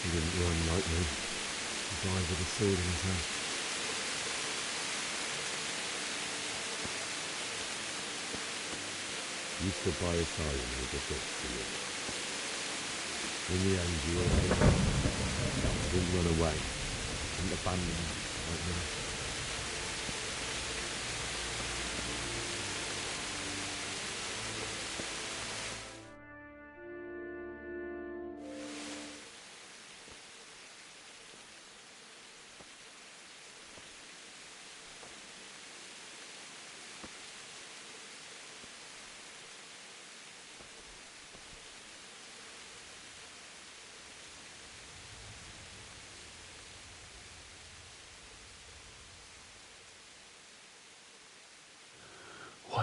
He didn't run like me. He died with a sword in his hand. You stood by his side and he just got to you. In the end, you were right. You didn't run away. You didn't abandon him like me.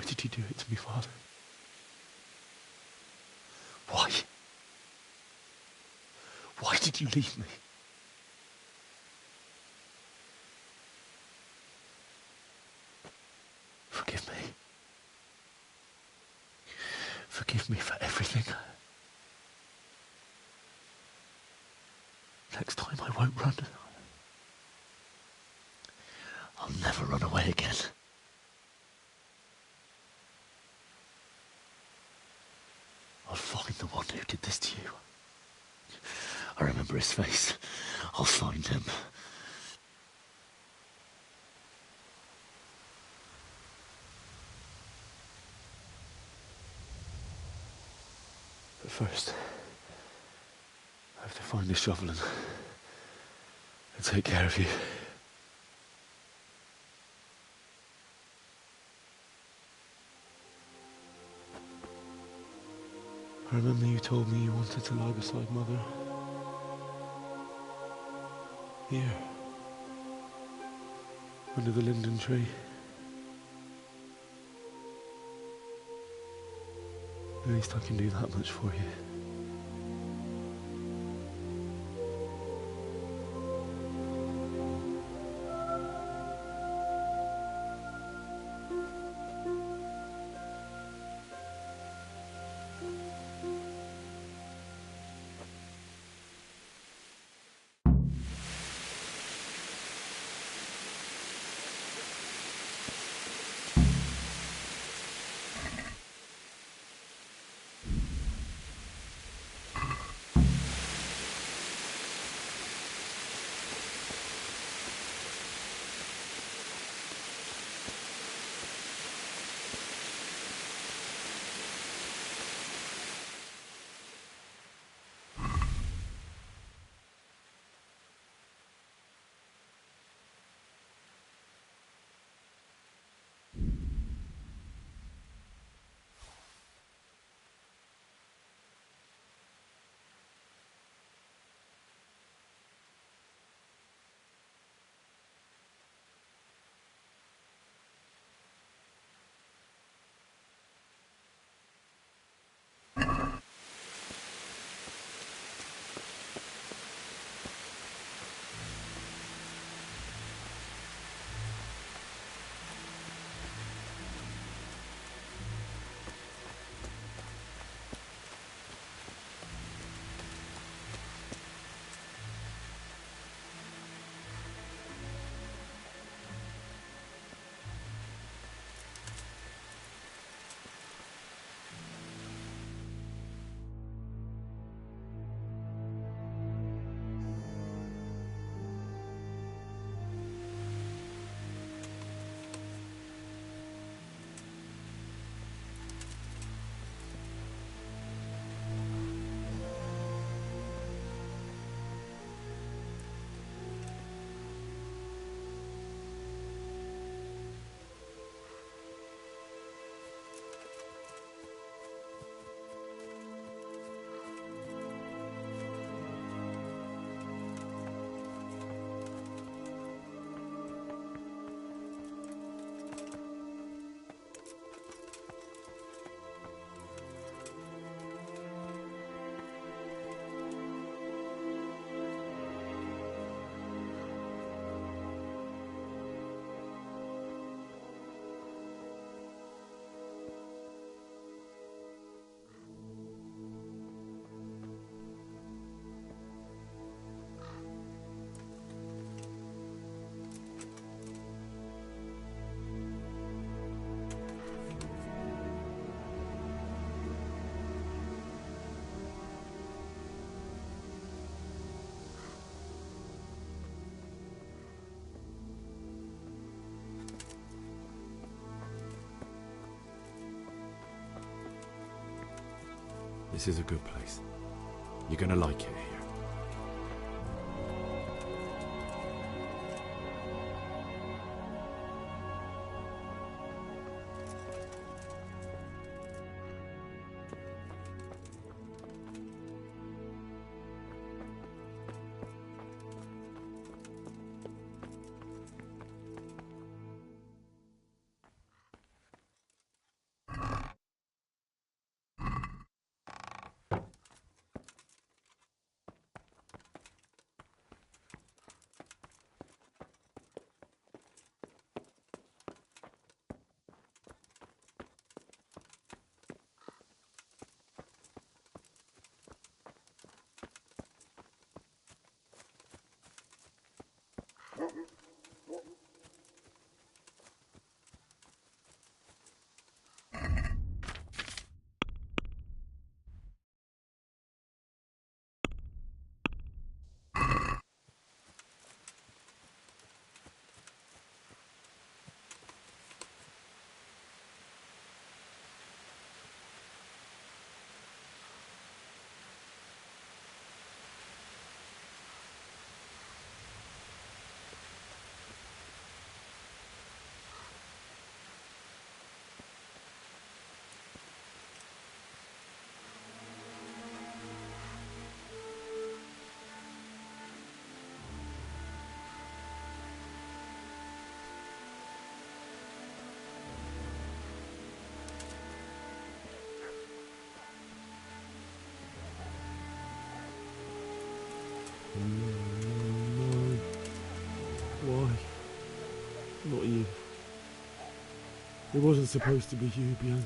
did you do it to me, Father? Why? Why did you leave me? Forgive me. Forgive me for everything. Next time I won't run. I'll never run away again. I'll find the one who did this to you. I remember his face. I'll find him. But first, I have to find the shovel and take care of you. I remember you told me you wanted to lie beside Mother. Here. Under the linden tree. At least I can do that much for you. This is a good place. You're gonna like it here. Why? Not you. It wasn't supposed to be you, Bianca.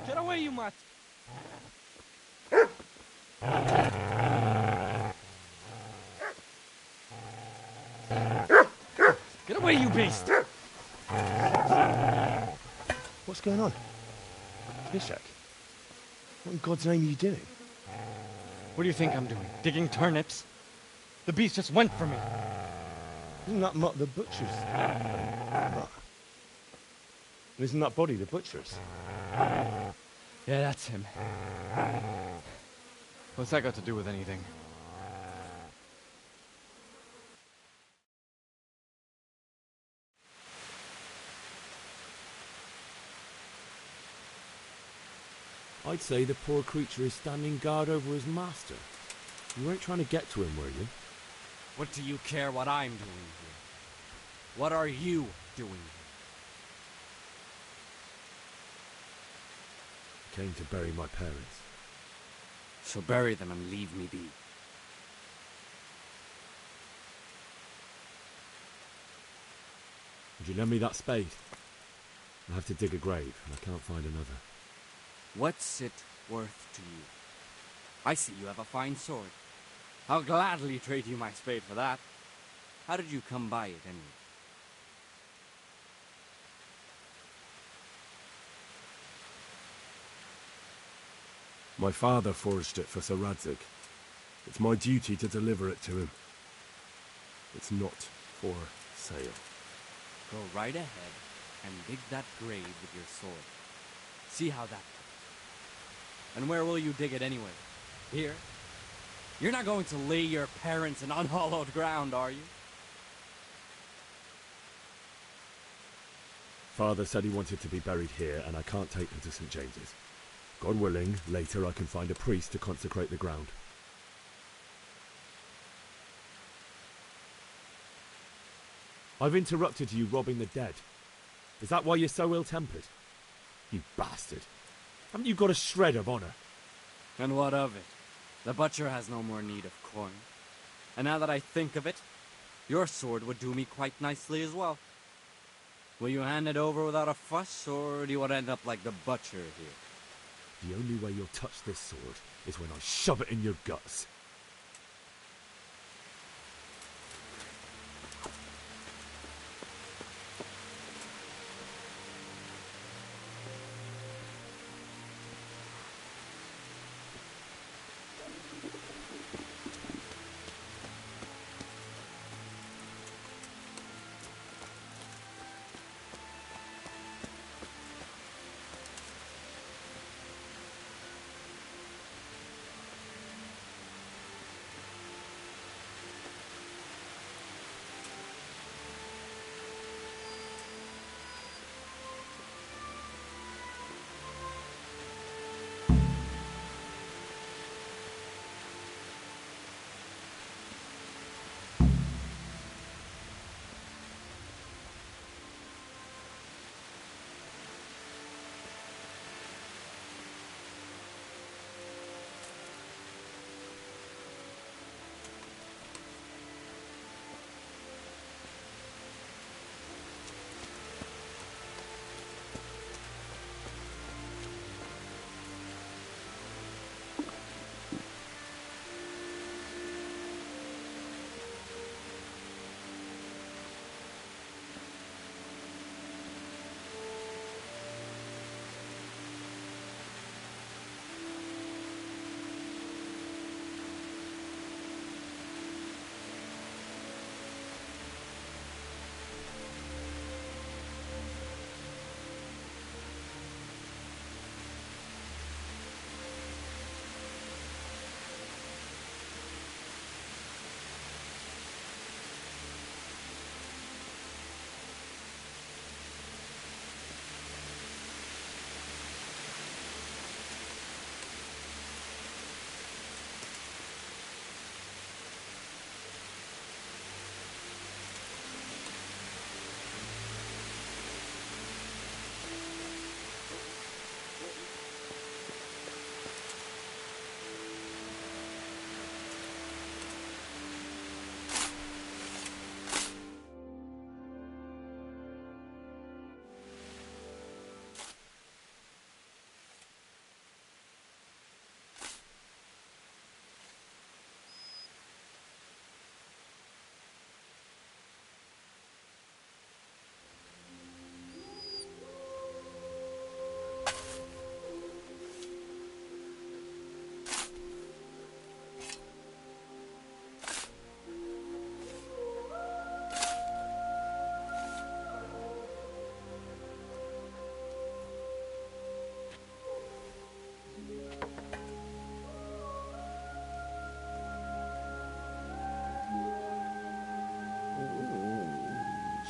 Get away, you mutt! Get away, you beast! What's going on? Ishak, what in God's name are you doing? What do you think I'm doing? Digging turnips? The beast just went for me. Isn't that Mutt the butcher's? Mutt. Isn't that body the butcher's? Yeah, that's him. What's that got to do with anything? I'd say the poor creature is standing guard over his master. You weren't trying to get to him, were you? What do you care what I'm doing here? What are you doing here? Came to bury my parents. So bury them and leave me be. Would you lend me that spade? I have to dig a grave, and I can't find another. What's it worth to you? I see you have a fine sword. I'll gladly trade you my spade for that. How did you come by it, anyway? My father forged it for Sir Radzig. It's my duty to deliver it to him. It's not for sale. Go right ahead and dig that grave with your sword. See how that goes. And where will you dig it anyway? Here? You're not going to lay your parents in unhallowed ground, are you? Father said he wanted to be buried here, and I can't take them to St. James's. God willing, later I can find a priest to consecrate the ground. I've interrupted you robbing the dead. Is that why you're so ill-tempered? You bastard. Haven't you got a shred of honor? And what of it? The butcher has no more need of coin. And now that I think of it, your sword would do me quite nicely as well. Will you hand it over without a fuss, or do you want to end up like the butcher here? The only way you'll touch this sword is when I shove it in your guts.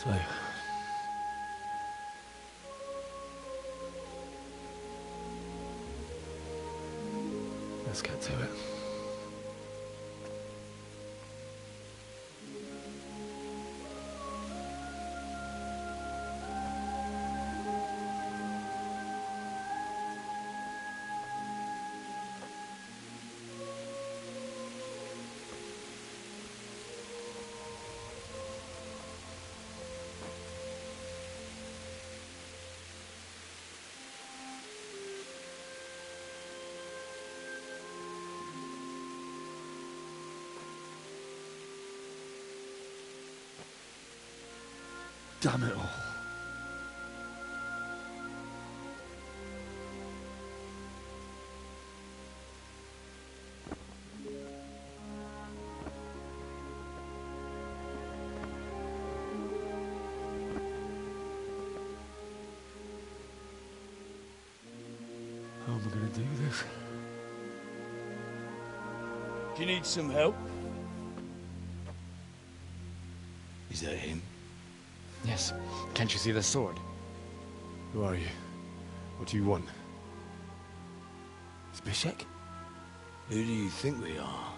So, let's get to it. Damn it all. How am I going to do this? Do you need some help? Is that him? Yes. Can't you see the sword? Who are you? What do you want? Zbyszek? Who do you think we are?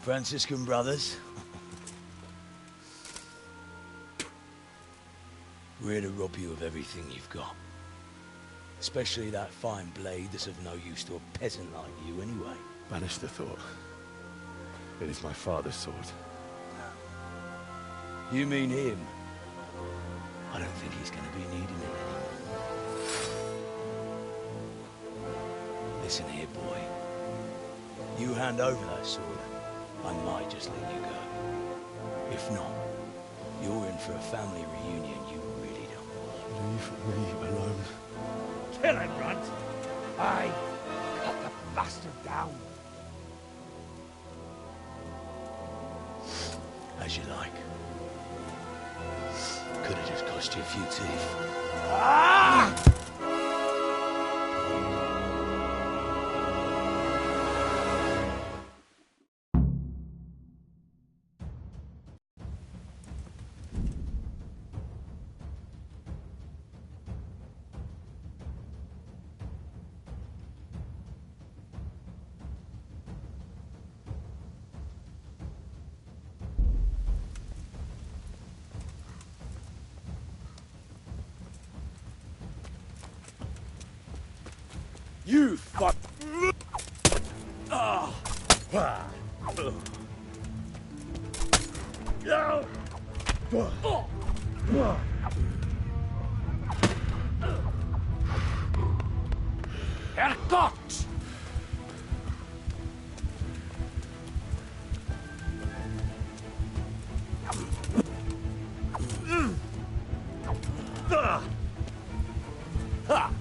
Franciscan brothers? We're here to rob you of everything you've got. Especially that fine blade that's of no use to a peasant like you anyway. Banish the thought. It is my father's sword. You mean him? I don't think he's going to be needing it anymore. Listen here, boy. You hand over that sword, I might just let you go. If not, you're in for a family reunion you really don't want. Leave me alone. Kill him, Runt! Aye, cut the bastard down. As you like. Could have just cost you a few teeth. Ah! You fuck. Ah. Herrgott! Ha!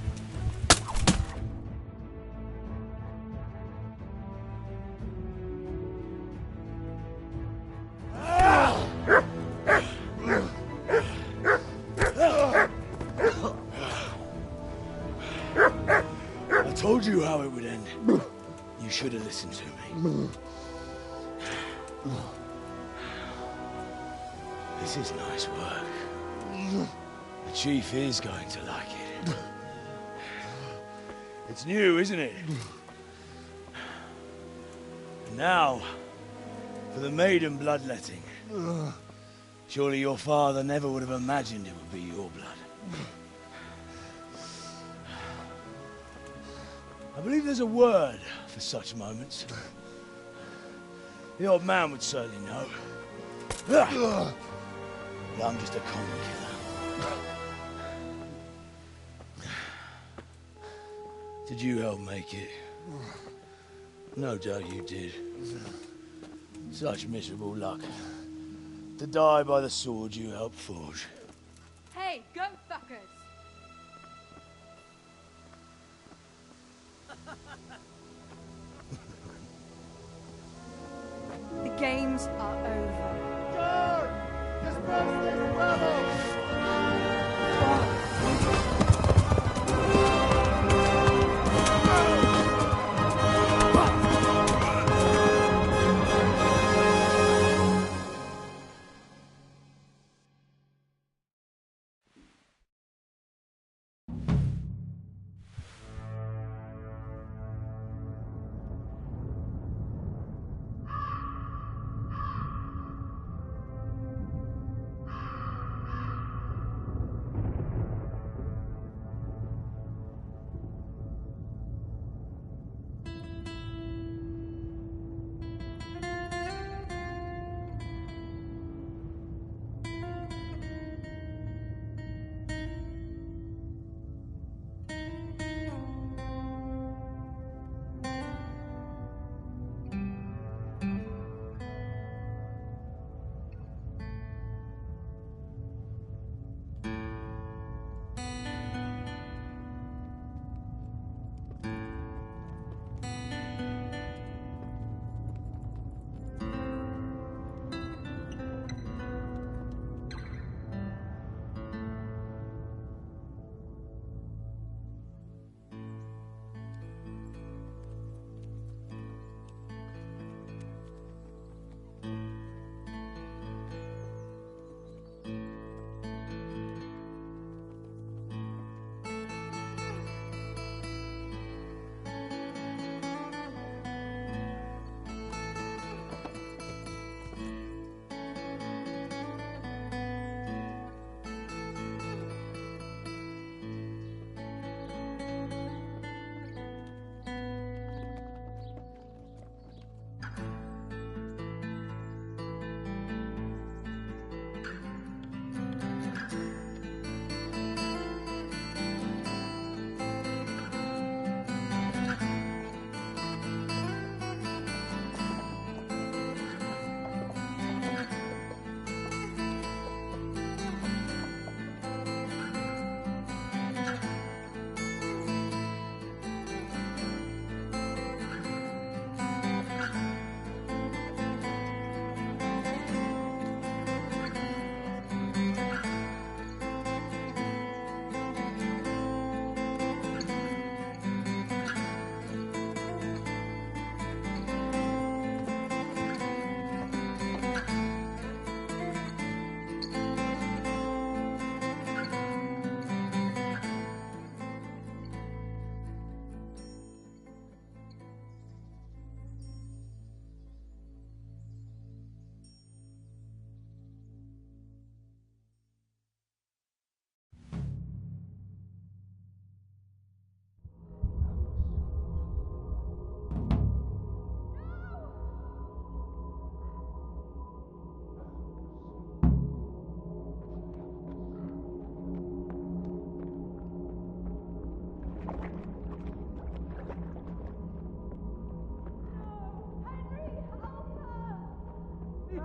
I told you how it would end. You should have listened to me. This is nice work. The Chief is going to like it. It's new, isn't it? And now, for the maiden bloodletting. Surely your father never would have imagined it would be your blood. I believe there's a word for such moments. The old man would certainly know. But I'm just a common killer. Did you help make it? No doubt you did. Such miserable luck. To die by the sword you helped forge. Hey, go fuckers! The games are over. George! Disperse this rebel!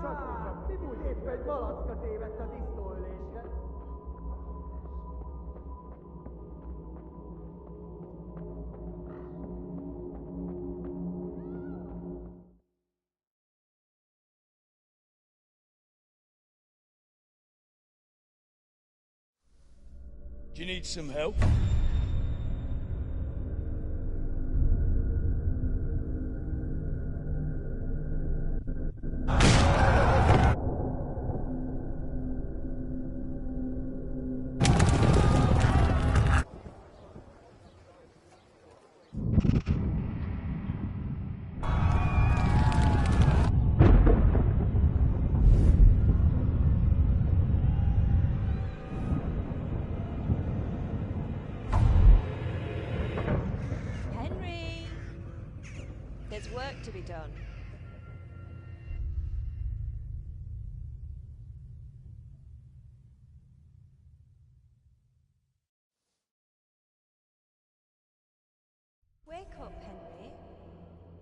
Egy malacka tévedt a disznóölésre. Do you need some help? There's work to be done. Wake up, Henry.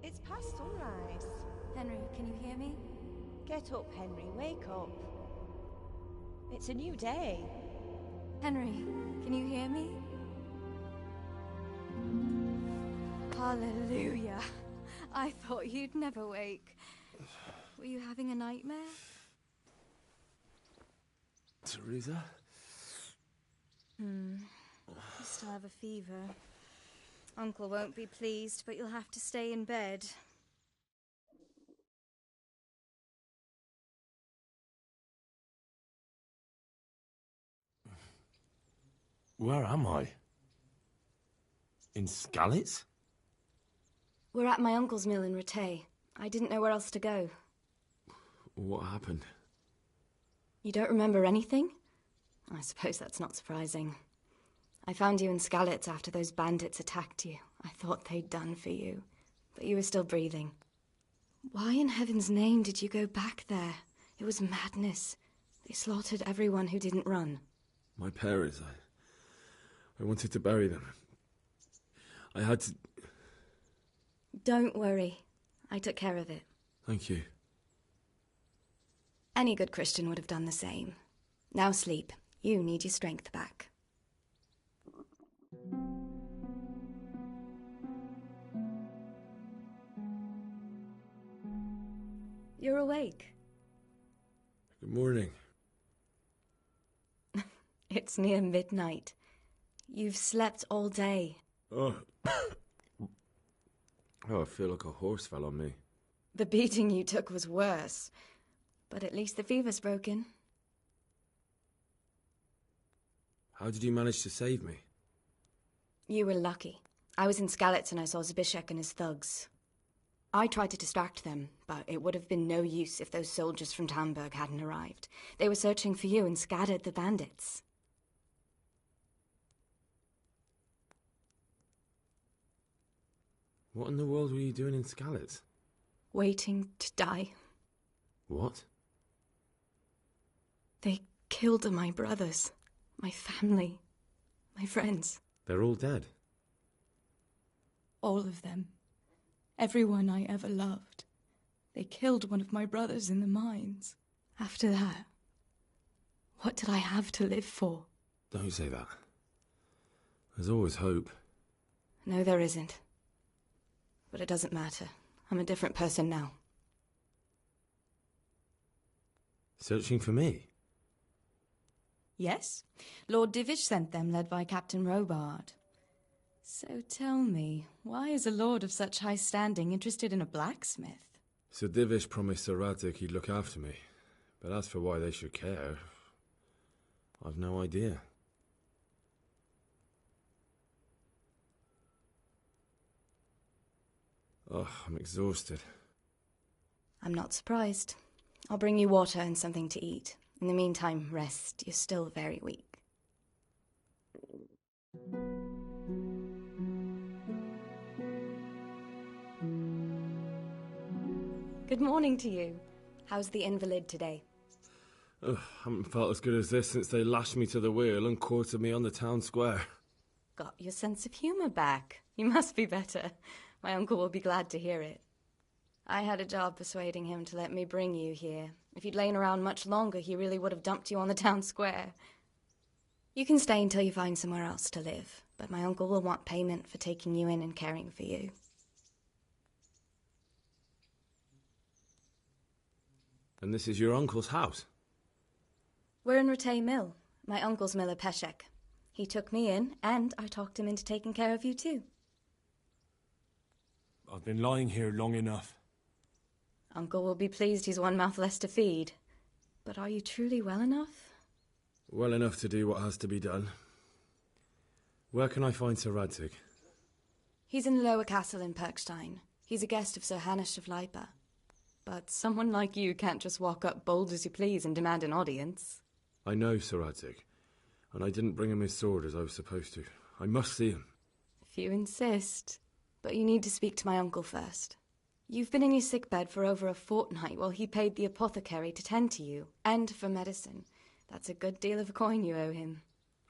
It's past sunrise. Henry, can you hear me? Get up, Henry. Wake up. It's a new day. Henry, can you hear me? Hallelujah. I thought you'd never wake. Were you having a nightmare? Teresa? You still have a fever. Uncle won't be pleased, but you'll have to stay in bed. Where am I? In Skalitz? We're at my uncle's mill in Rattay. I didn't know where else to go. What happened? You don't remember anything? I suppose that's not surprising. I found you in Skalitz after those bandits attacked you. I thought they'd done for you, but you were still breathing. Why in heaven's name did you go back there? It was madness. They slaughtered everyone who didn't run. My parents, I wanted to bury them. I had to... Don't worry. I took care of it. Thank you. Any good Christian would have done the same. Now sleep. You need your strength back. You're awake. Good morning. It's near midnight. You've slept all day. Oh, I feel like a horse fell on me. The beating you took was worse. But at least the fever's broken. How did you manage to save me? You were lucky. I was in Skalitz and I saw Zbyszek and his thugs. I tried to distract them, but it would have been no use if those soldiers from Tamburg hadn't arrived. They were searching for you and scattered the bandits. What in the world were you doing in Skalitz? Waiting to die. What? They killed my brothers, my family, my friends. They're all dead. All of them. Everyone I ever loved. They killed one of my brothers in the mines. After that, what did I have to live for? Don't say that. There's always hope. No, there isn't. But it doesn't matter. I'm a different person now. Searching for me? Yes. Lord Divish sent them, led by Captain Robard. So tell me, why is a lord of such high standing interested in a blacksmith? Sir Divish promised Sir Radic he'd look after me. But as for why they should care, I've no idea. Oh, I'm exhausted. I'm not surprised. I'll bring you water and something to eat. In the meantime, rest. You're still very weak. Good morning to you. How's the invalid today? Oh, haven't felt as good as this since they lashed me to the wheel and quartered me on the town square. Got your sense of humour back. You must be better. My uncle will be glad to hear it. I had a job persuading him to let me bring you here. If you'd lain around much longer, he really would have dumped you on the town square. You can stay until you find somewhere else to live, but my uncle will want payment for taking you in and caring for you. And this is your uncle's house? We're in Rattay Mill. My uncle's miller Peshek. He took me in, and I talked him into taking care of you too. I've been lying here long enough. Uncle will be pleased he's one mouth less to feed. But are you truly well enough? Well enough to do what has to be done. Where can I find Sir Radzig? He's in the lower castle in Perkstein. He's a guest of Sir Hanush of Leipa. But someone like you can't just walk up bold as you please and demand an audience. I know Sir Radzig, and I didn't bring him his sword as I was supposed to. I must see him. If you insist. But you need to speak to my uncle first. You've been in your sickbed for over a fortnight while he paid the apothecary to tend to you, and for medicine. That's a good deal of coin you owe him.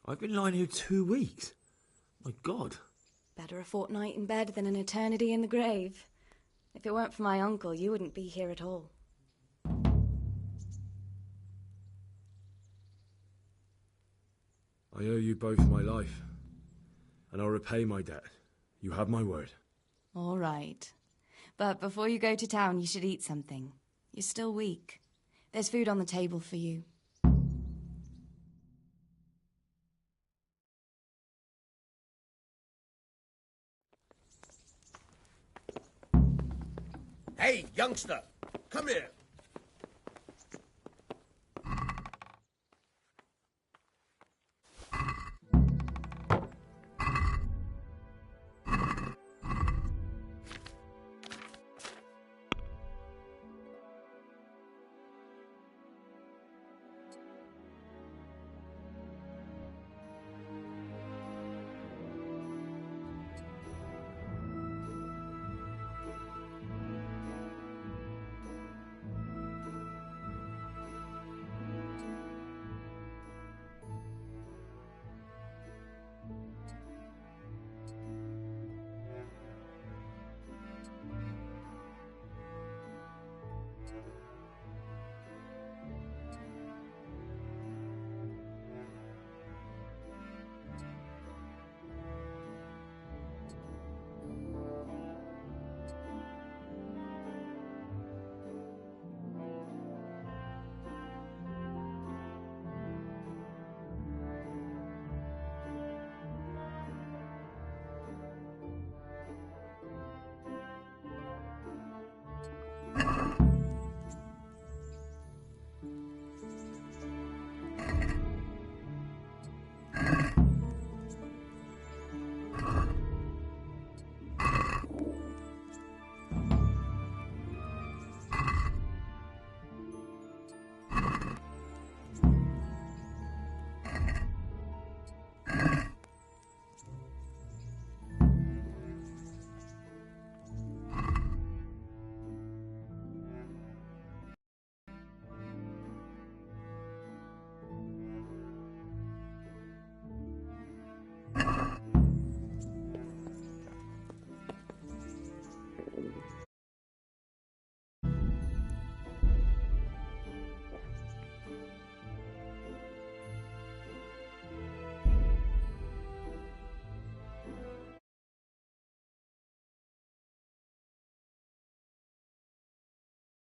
I've been lying here 2 weeks. My God. Better a fortnight in bed than an eternity in the grave. If it weren't for my uncle, you wouldn't be here at all. I owe you both my life, and I'll repay my debt. You have my word. All right. But before you go to town, you should eat something. You're still weak. There's food on the table for you. Hey, youngster! Come here!